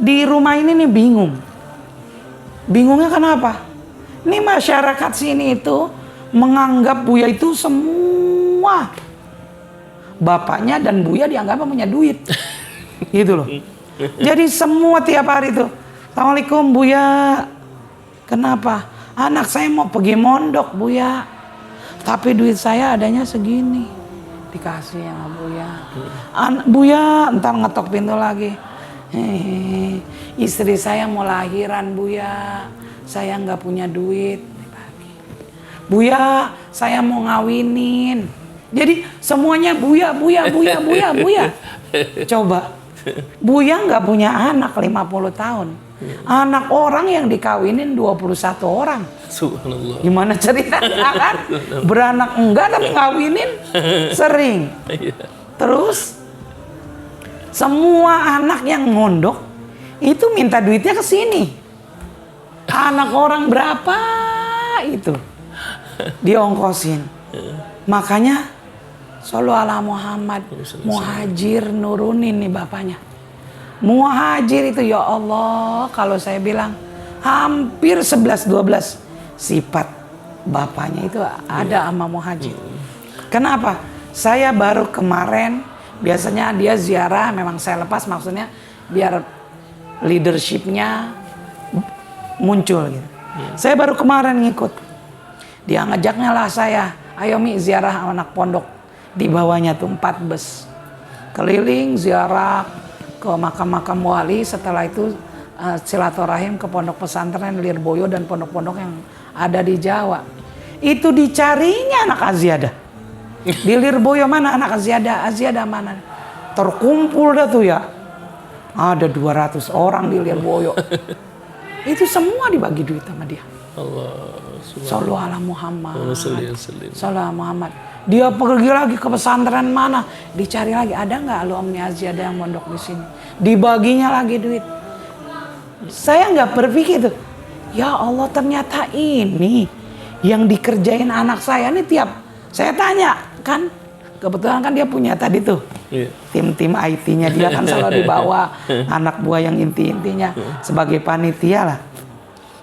S3: di rumah ini nih bingung. Bingungnya kenapa? Ini masyarakat sini itu menganggap Buya itu semua bapaknya dan Buya dianggap punya duit. Gitu loh. Jadi semua tiap hari itu, Assalamualaikum Buya. Kenapa? Anak saya mau pergi mondok Buya, tapi duit saya adanya segini. Dikasih sama Buya. Buya ntar ngetok pintu lagi. Istri saya mau lahiran Buya, saya nggak punya duit. Buya, saya mau ngawinin. Jadi semuanya Buya. Coba, Buya nggak punya anak 50 tahun. Anak orang yang dikawinin 21 orang.
S2: Subhanallah.
S3: Gimana ceritanya kan? Beranak enggak tapi ngawinin sering. Terus semua anak yang mondok itu minta duitnya ke sini. Anak orang berapa itu diongkosin. Makanya sallu ala Muhammad, Muhajir nurunin nih bapaknya. Muhajir itu ya Allah, kalau saya bilang hampir 11-12 sifat bapaknya itu ada sama Muhajir. Kenapa? Saya baru kemarin, biasanya dia ziarah, memang saya lepas maksudnya biar leadershipnya muncul gitu. Saya baru kemarin ngikut. Dia ngajaknya lah saya, ayo Mi ziarah anak pondok. Di bawahnya tuh 4 bus. Keliling ziarah ke makam-makam wali, setelah itu silaturahim ke pondok pesantren Lirboyo dan pondok-pondok yang ada di Jawa. Itu dicarinya anak Aziadah. Di Lirboyo mana anak Aziadah mana? Terkumpul dah tuh ya. Ada 200 orang di Lirboyo. Itu semua dibagi duit sama dia. Sallu ala Muhammad. Sallu ala Muhammad. Dia pergi lagi ke pesantren mana, dicari lagi ada nggak alumni Aziadah yang mondok di sini. Dibaginya lagi duit. Saya nggak berpikir tuh, ya Allah ternyata ini yang dikerjain anak saya nih tiap saya tanya kan, kebetulan kan dia punya tadi tuh tim-tim IT-nya dia kan selalu dibawa anak buah yang inti-intinya sebagai panitia lah.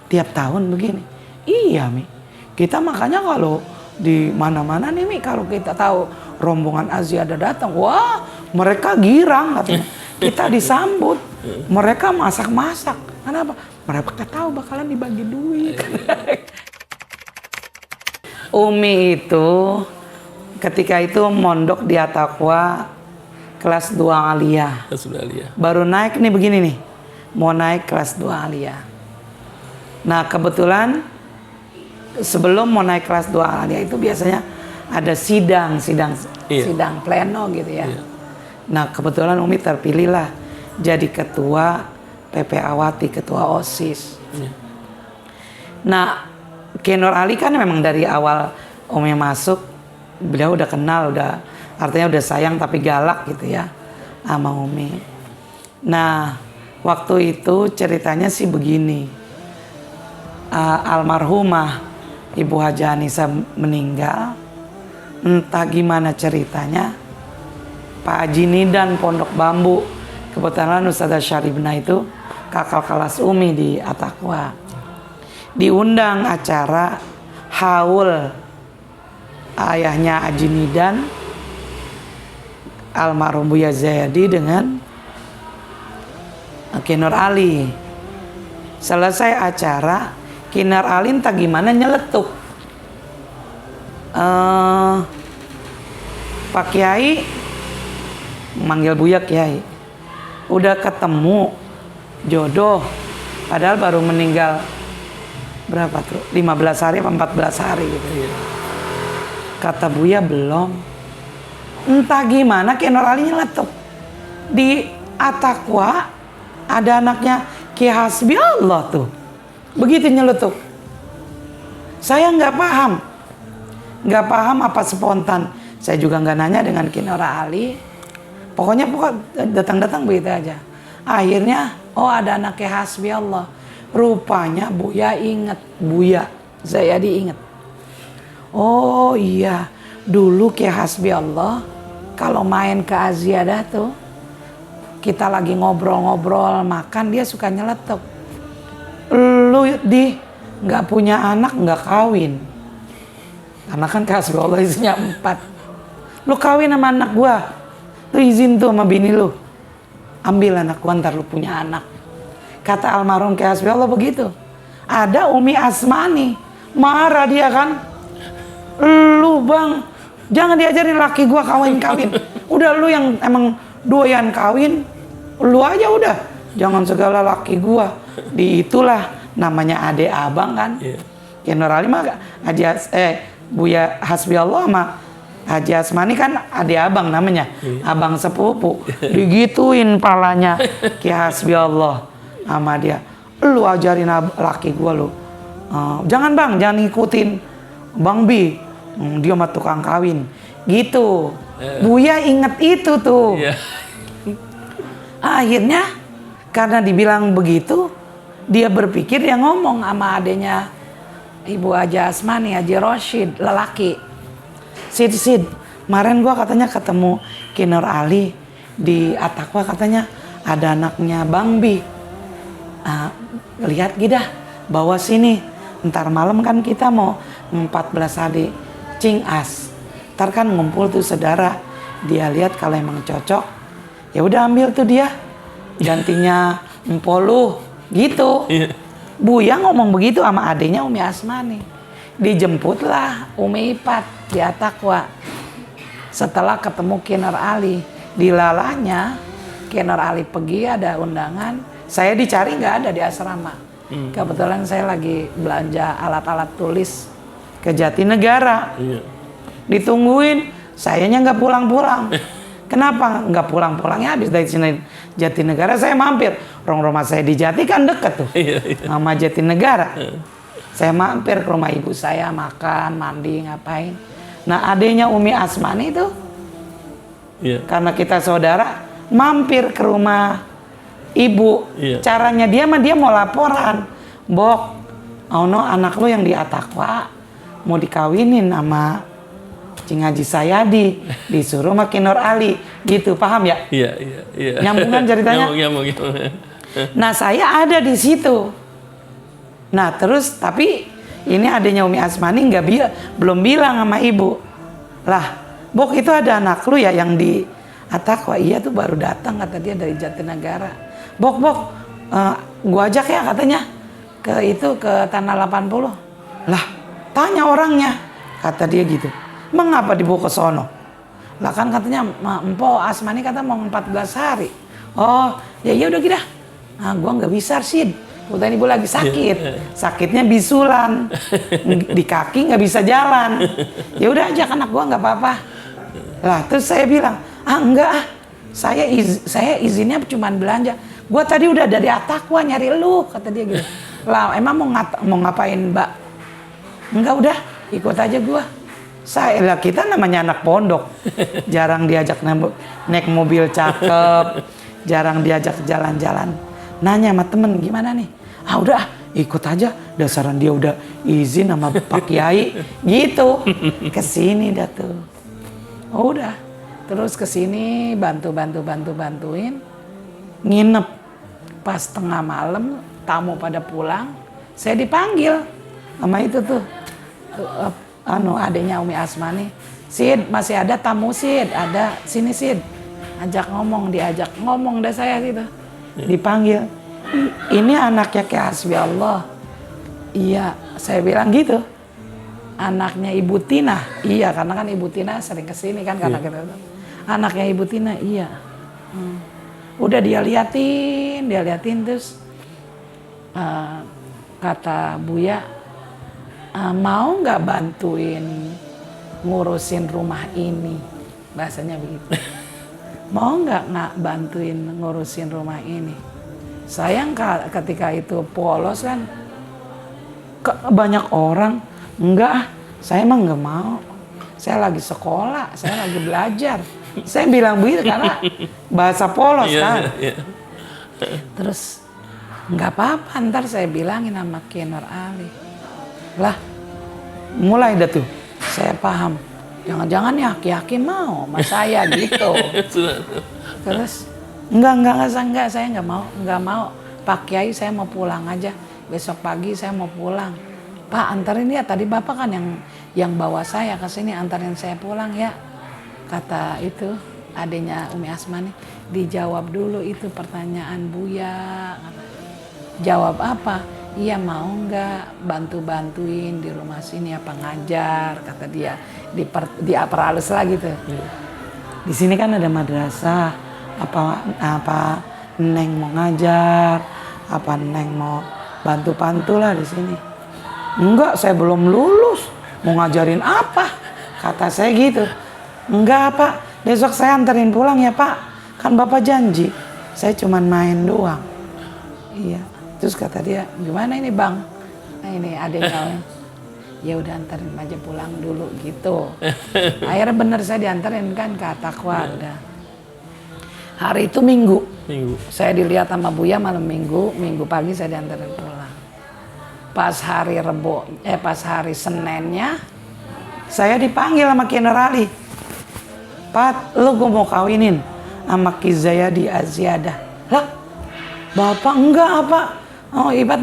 S3: Tiap tahun begini. Iya Mi, kita makanya kalau di mana-mana nih Mi, kalau kita tahu rombongan Aziadah datang, wah mereka girang katanya. Kita disambut, mereka masak-masak. Kenapa? Mereka tahu bakalan dibagi duit. Umi itu ketika itu mondok di At-Taqwa kelas 2 aliyah. Baru naik nih begini nih, mau naik kelas 2 aliyah. Nah kebetulan sebelum mau naik kelas 2 aliyah itu biasanya ada sidang pleno gitu ya. Nah kebetulan Umi terpilih lah jadi ketua PPAwati, ketua OSIS. Nah Kiai Nur Ali kan memang dari awal Umi masuk beliau udah kenal, udah artinya udah sayang tapi galak gitu ya sama Umi. Nah waktu itu ceritanya sih begini. Almarhumah Ibu Haja Anissa meninggal entah gimana ceritanya, Pak Haji Nidan Pondok Bambu, kebetulan Ustazah Syaribna itu kakak kelas Umi di At-Taqwa, diundang acara haul ayahnya Haji Nidan, almarhum Buya Zayadi dengan Ki Nur Ali. Selesai acara, Ki Nur Ali entah gimana nyeletuk, Pak Kiai manggil Buya Kiai, udah ketemu jodoh, padahal baru meninggal berapa tuh, 15 hari apa 14 hari gitu. Kata Buya belum. Entah gimana Ki Nur Ali nyeletuk, di At-Taqwa ada anaknya Ki Hasbi Allah tuh, begitu nyeletuk. Saya nggak paham apa spontan. Saya juga nggak nanya dengan Ki Nur Ali. Pokoknya datang-datang begitu aja. Akhirnya, oh ada anak Ki Hasbi Allah. Rupanya Buya inget, Buya Zayadi inget. Oh iya, dulu Ki Hasbi Allah kalau main ke Aziyadah tuh, kita lagi ngobrol-ngobrol makan, dia suka nyeletuk, lu nggak punya anak, nggak kawin. Karena kan Ki Hasbi Allah isinya 4. Lu kawin sama anak gua, lu izin tuh sama bini lu, ambil anak gua ntar lu punya anak. Kata almarhum Ki Hasbi Allah begitu. Ada Umi Asmani, marah dia kan, lu bang jangan diajarin laki gua kawin-kawin, udah lu yang emang doyan kawin, lu aja udah, jangan segala laki gua. Di itulah namanya ade abang kan. Ki Nur Ali mah Buya Hasbi Allah sama Haji Asmani kan ade abang namanya, abang sepupu. Digituin palanya Ki Hasbi Allah sama dia, lu ajarin laki gua lu, jangan bang, jangan ngikutin Bang Bi, dia mah tukang kawin gitu. Buya inget itu tuh. Akhirnya karena dibilang begitu, dia berpikir, dia ngomong sama adenya Ibu Haji Asmani, Haji Roshid, lelaki, Sid, kemarin gua katanya ketemu Ki Nur Ali di At-Taqwa, katanya ada anaknya Bang Bi, lihat gidah, bawa sini, ntar malam kan kita mau 14 hari Cingas, ntar kan ngumpul tuh saudara, dia lihat kalau emang cocok, ya udah ambil tuh dia, gantinya empolu gitu. Buya ngomong begitu sama adiknya Umi Asmani. Dijemputlah Umi Ipat di At-Taqwa. Setelah ketemu Ki Nur Ali, dilalanya Ki Nur Ali pergi, ada undangan, saya dicari nggak ada di asrama. Kebetulan saya lagi belanja alat-alat tulis ke Jatinegara. Ditungguin, sayanya nggak pulang-pulang. Kenapa nggak pulang-pulangnya? Habis dari sini Jatinegara saya mampir. Rumah saya di Jati kan deket tuh sama Jatinegara. Saya mampir ke rumah ibu saya, makan, mandi, ngapain. Nah adenya Umi Asmani itu, karena kita saudara, mampir ke rumah ibu. Caranya dia mau laporan, Bok, ono anak lu yang di At-Taqwa mau dikawinin sama Cing Haji Sayadi, disuruh sama Ki Nur Ali, gitu, paham ya? Iya. Nyambungan ceritanya? Nyambung. Nah saya ada di situ. Nah terus tapi ini adanya Umi Asmani belum bilang sama ibu. Lah, Bok itu ada anak lu ya yang di At-Taqwa? Iya tuh baru datang, kata dia dari Jatinegara. Bok, gua ajak ya katanya ke Tanah 80. Lah, tanya orangnya, kata dia gitu. Mengapa dibawa ke sono? Lah kan katanya Empo Asmani kata mau 14 hari. Oh, ya udah gitu. Nah, gua nggak bisa Sid. Udah ibu lagi sakit. Sakitnya bisulan. Di kaki nggak bisa jalan. Ya udah ajak anak gua nggak apa-apa. Lah, terus saya bilang, enggak. Saya izinnya cuma belanja. Gua tadi udah dari At-Taqwa nyari lu, kata dia gitu. Lah, emang mau ngapain, Mbak? Enggak, udah ikut aja gua. Kita namanya anak pondok, jarang diajak naik mobil cakep, jarang diajak jalan-jalan. Nanya sama temen, gimana nih? Udah ikut aja, dasaran dia udah izin sama Pak Kiai, gitu. Kesini dah tuh. Udah, terus kesini bantuin, nginep. Pas tengah malam, tamu pada pulang, saya dipanggil sama itu tuh, adiknya Umi Asmani. Sid, masih ada tamu Sid, ada, sini Sid. Diajak ngomong dah saya gitu. Dipanggil, ini anaknya Ki Hasbi Allah. Iya, saya bilang gitu. Anaknya Ibu Tina, iya karena kan Ibu Tina sering kesini kan karena kita. Anaknya Ibu Tina, iya. Udah dia liatin terus kata Buya, mau nggak bantuin ngurusin rumah ini, bahasanya begitu. Mau nggak bantuin ngurusin rumah ini? Sayang ketika itu polos kan, banyak orang. Enggak, saya emang nggak mau. Saya lagi sekolah, saya lagi belajar. Saya bilang begitu karena bahasa polos kan. Terus nggak apa-apa, ntar saya bilangin sama Ki Nur Ali. Lah, mulai dah tuh, saya paham. Jangan-jangan ya Ki mau sama saya gitu. Terus enggak, saya nggak mau. Pak Kiai saya mau pulang aja. Besok pagi saya mau pulang. Pak antarin ya, tadi Bapak kan yang bawa saya ke sini, antarin saya pulang ya. Kata itu adiknya Umi Asmani, dijawab dulu itu pertanyaan Buya. Jawab apa? Iya mau nggak bantuin di rumah sini apa ngajar, kata dia. Diperhalus lagi tuh. Di sini kan ada madrasah, apa Neng mau ngajar, apa Neng mau bantu lah di sini. Enggak, saya belum lulus, mau ngajarin apa? Kata saya gitu. Enggak Pak, besok saya anterin pulang ya Pak. Kan Bapak janji, saya cuman main doang. Iya. Terus kata dia, gimana ini Bang? Nah ini adiknya. Ya udah anterin aja pulang dulu gitu. Akhirnya bener saya dianterin kan ke Takwa udah. Hari itu Minggu. Saya dilihat sama Buya malam Minggu pagi saya dianterin pulang. Pas hari Seninnya saya dipanggil sama Ki Nur Ali. Pat, lu gue mau kawinin sama Ki Zayadi Aziadah. Lah, Bapak enggak apa? Oh, Ibat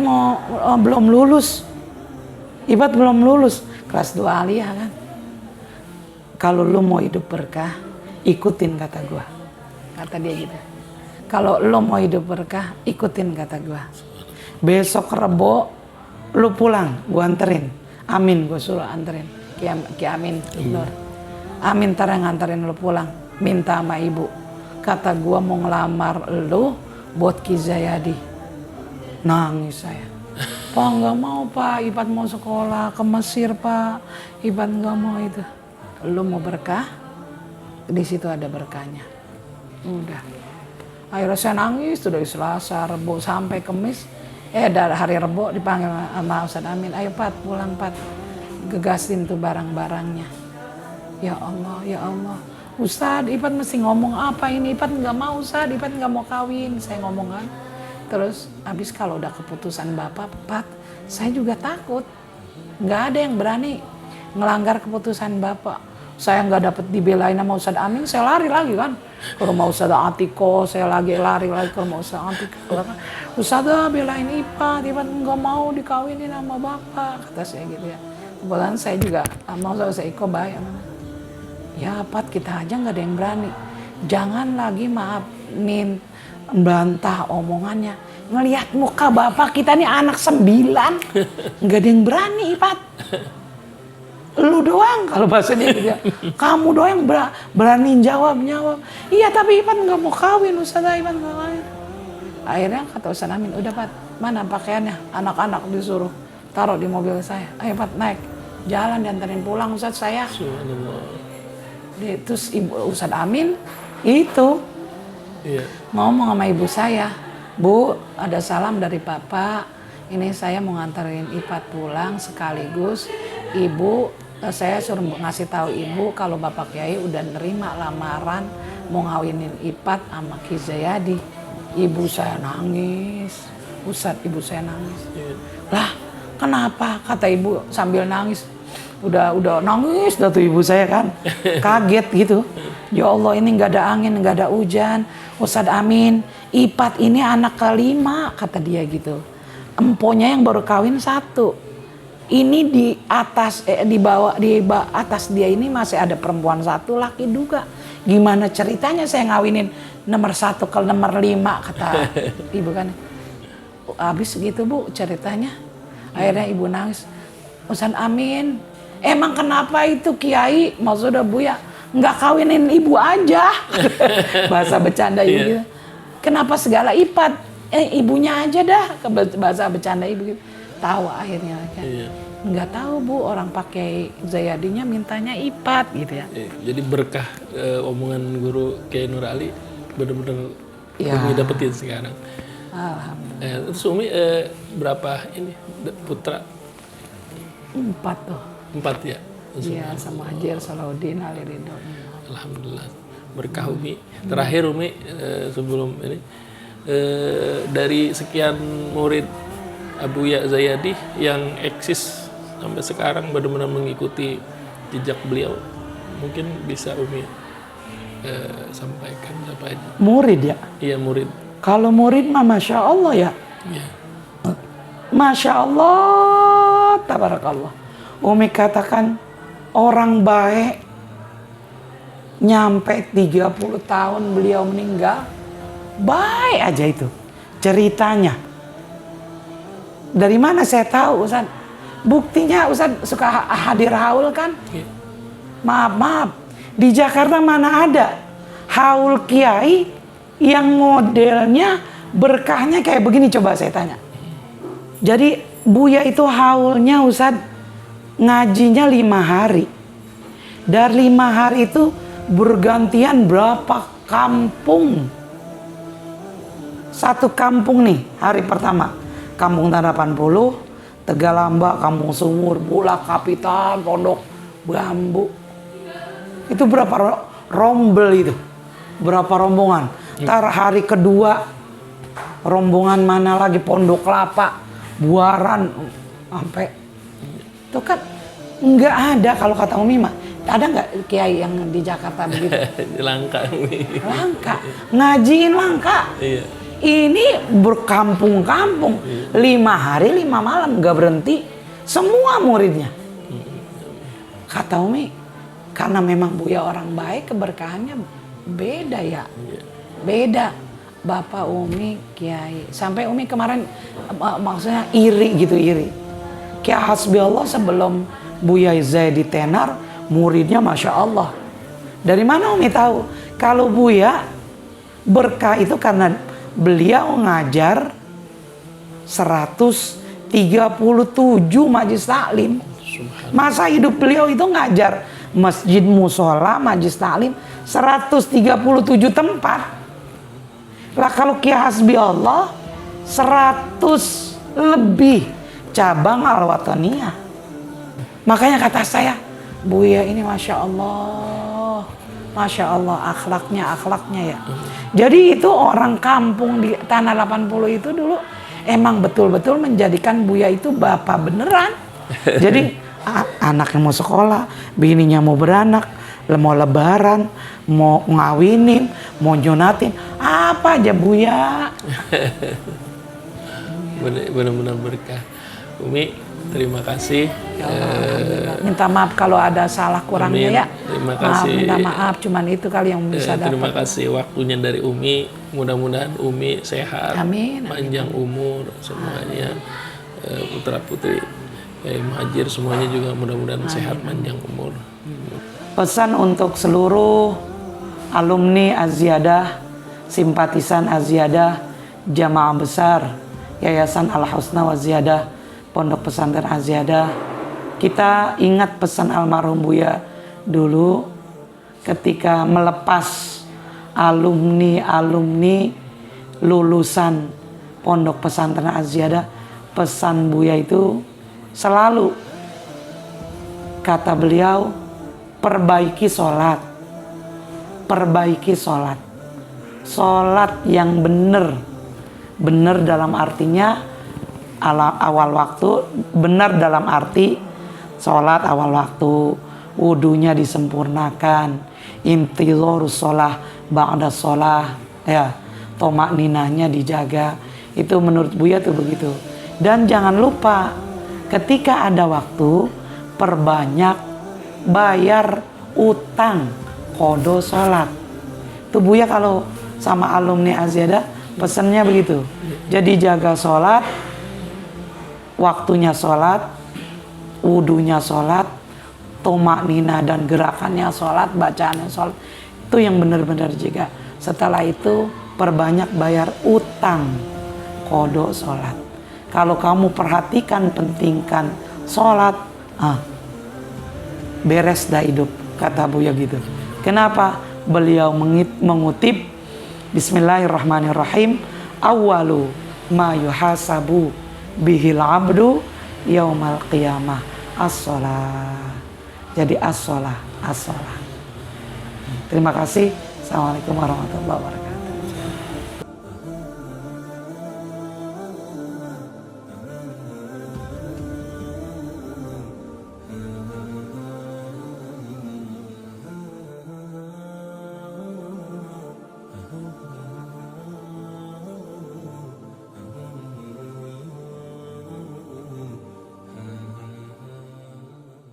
S3: belum lulus. Kelas 2 aliyah kan. Kalau lu mau hidup berkah, ikutin kata gua. Kata dia gitu. Kalau lu mau hidup berkah, ikutin kata gua. Besok Rebo lu pulang, gua anterin. Amin, gua suruh anterin. Ki Amin Nur. Amin ntar yang nganterin lu pulang. Minta sama ibu. Kata gua mau ngelamar lu buat Ki Zayadi. Nangis saya. Pak nggak mau Pak, Ipat mau sekolah ke Mesir Pak. Ipat nggak mau itu. Lu mau berkah, di situ ada berkahnya. Udah. Akhirnya saya nangis tuh dari Selasa, Rebo sampai Kamis. Dari hari Rebo dipanggil sama Ustadz Amin, ayo Pat pulang Pat, gegasin tuh barang-barangnya. Ya Allah, Ustadz Ipat mesti ngomong apa ini? Ipat nggak mau Ustadz, Ipat nggak mau kawin, saya ngomong kan. Terus habis kalau udah keputusan Bapak, Pat, saya juga takut. Nggak ada yang berani ngelanggar keputusan Bapak. Saya nggak dapet dibelain sama Ustadz Amin, saya lari lagi kan. Ke rumah Ustadz Atiko, saya lagi lari ke rumah Ustadz Atiko. Ustadz belain Ipat nggak mau dikawinin sama Bapak, kata saya gitu ya. Kebetulan saya juga sama Ustadz Iko baik. Ya Pat, kita aja nggak ada yang berani. Jangan lagi bantah omongannya. Ngelihat muka Bapak kita nih anak 9, nggak ada yang berani Pat. Lu doang kalau bahasanya gitu ya. Kamu doang yang berani jawab. Iya tapi Ipan nggak mau kawin, Ustaz Ipan nggak kawin. Akhirnya kata Ustaz Amin, udah Pat, mana pakaiannya? Anak-anak disuruh taruh di mobil saya. Ayo Pat naik, jalan diantarin pulang Ustaz saya. Terus ibu Ustaz Amin itu ngomong sama ibu saya, Bu ada salam dari Bapak. Ini saya mau nganterin Ipat pulang sekaligus ibu, saya suruh ngasih tahu ibu kalau Bapak Kiai udah nerima lamaran mau ngawinin Ipat sama Ki Zayadi. Ibu saya nangis, Ustadz ibu saya nangis. Lah kenapa? Kata ibu sambil nangis. Udah nangis dah tuh ibu saya kan. Kaget gitu. Ya Allah, ini nggak ada angin, nggak ada hujan. Ustadz Amin, Ipat ini anak kelima, kata dia gitu. Emponya yang baru kawin 1. Ini di atas, di atas dia ini masih ada perempuan 1, laki 2. Gimana ceritanya saya ngawinin nomor 1 ke nomor 5, kata ibu kan. Habis gitu Bu ceritanya. Akhirnya ibu nangis. Ustadz Amin, emang kenapa itu Kiai, maksudnya Buya, nggak kawinin ibu aja? Bahasa bercanda ibu gitu. Kenapa segala Ipat? Ibunya aja dah, bahasa bercanda ibu gitu. Tahu akhirnya kan. Nggak tahu Bu, orang pakai Zayadinya mintanya Ipat gitu ya.
S2: Jadi berkah omongan guru Kiai Nur Ali benar-benar Umi dapetin sekarang.
S3: Alhamdulillah.
S2: Terus Umi berapa ini putra?
S3: 4 tuh.
S2: 4 ya?
S3: Iya, sama Hajar, Salahuddin, Ali Ridho.
S2: Alhamdulillah, berkah Umi. Terakhir Umi, sebelum ini, dari sekian murid Abuya Zayadi yang eksis sampai sekarang benar-benar mengikuti jejak beliau, mungkin bisa Umi sampaikan apa aja.
S3: Murid ya?
S2: Iya, murid.
S3: Kalau murid mah Masya Allah ya.
S2: Iya.
S3: Masya Allah, tabarakallah. Umi katakan orang baik nyampe 30 tahun beliau meninggal, baik aja itu ceritanya. Dari mana saya tahu Ustaz? Buktinya Ustaz suka hadir haul kan? Maaf, di Jakarta mana ada haul kiai yang modelnya berkahnya kayak begini, coba saya tanya. Jadi Buya itu haulnya Ustaz ngajinya 5 hari. Dari 5 hari itu bergantian berapa kampung. Satu kampung nih hari pertama. Kampung Tanah 80, Tegalamba, Kampung Sumur, Bulak, Kapitan, Pondok Bambu. Itu berapa rombel itu? Berapa rombongan? Ntar hari kedua rombongan mana lagi, Pondok Kelapa, Buaran, sampai itu kan nggak ada. Kalau kata Umi mah ada nggak kiai yang di Jakarta begitu?
S2: Langka Umi.
S3: Langka, ngajiin langka.
S2: Iya.
S3: Ini berkampung-kampung, 5 hari 5 malam nggak berhenti, semua muridnya. Kata Umi, karena memang Buya orang baik, keberkahannya beda ya, beda. Bapak Umi kiai, sampai Umi kemarin maksudnya iri gitu, iri. Kiai Hasbi Allah sebelum Buya Zaidi tenar, muridnya Masya Allah. Dari mana Umi tahu? Kalau Buya berkah itu karena beliau ngajar 137 majlis taklim. Masa hidup beliau itu ngajar masjid musola, majlis taklim 137 tempat. Lah kalau Kiai Hasbi Allah 100 lebih cabang Al-Wataniyah. Makanya kata saya, Buya ini Masya Allah, Masya Allah, akhlaknya ya. Jadi itu orang kampung di Tanah 80 itu dulu emang betul-betul menjadikan Buya itu bapak beneran. Jadi anaknya mau sekolah, bininya mau beranak, mau lebaran, mau ngawinin, mau nyonatin, apa aja Buya.
S2: Benar-benar berkah. Umi, terima kasih.
S3: Minta maaf kalau ada salah kurangnya ya.
S2: Terima kasih.
S3: Minta maaf, cuman itu kali yang bisa dapat.
S2: Terima kasih waktunya dari Umi. Mudah-mudahan Umi sehat,
S3: Amin.
S2: panjang umur semuanya, putra putri Muhajir semuanya juga mudah-mudahan sehat, panjang umur.
S3: Pesan untuk seluruh alumni Aziyadah, simpatisan Aziyadah, jamaah besar Yayasan Al-Husna wa Ziyadah, Pondok Pesantren Aziyadah. Kita ingat pesan almarhum Buya dulu ketika melepas alumni lulusan Pondok Pesantren Aziyadah. Pesan Buya itu selalu, kata beliau, perbaiki sholat. Perbaiki sholat. Sholat yang benar. Benar dalam artinya awal waktu, benar dalam arti sholat awal waktu, wudunya disempurnakan, intizarus sholah ba'da sholah, ya, tomak ninahnya dijaga. Itu menurut Buya tuh begitu. Dan jangan lupa ketika ada waktu, perbanyak bayar utang kodo sholat. Tuh Buya kalau sama alumni Aziyadah pesannya begitu. Jadi jaga sholat, waktunya sholat, wudunya sholat, tomak nina dan gerakannya sholat, bacaannya sholat. Itu yang benar-benar jaga. Setelah itu perbanyak bayar utang kodo sholat. Kalau kamu perhatikan, pentingkan sholat, beres dah hidup, kata Buya gitu. Kenapa? Beliau mengutip Bismillahirrahmanirrahim, awwalu ma yuhasabu bihil abdu yaumal qiyamah as-sholah. Jadi as-sholah, as-sholah. Terima kasih. Assalamualaikum warahmatullahi wabarakatuh.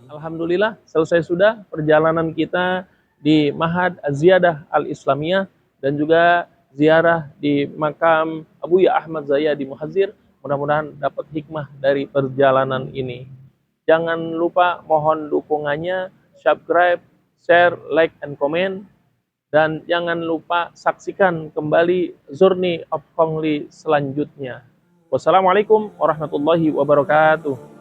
S2: Alhamdulillah selesai sudah perjalanan kita di Ma'had Az-Ziyadah Al-Islamiyah dan juga ziarah di makam Abuya Ahmad Zayadi Muhadzir. Mudah-mudahan dapat hikmah dari perjalanan ini. Jangan lupa mohon dukungannya, subscribe, share, like, and comment. Dan jangan lupa saksikan kembali Journey of Kongli selanjutnya. Wassalamualaikum warahmatullahi wabarakatuh.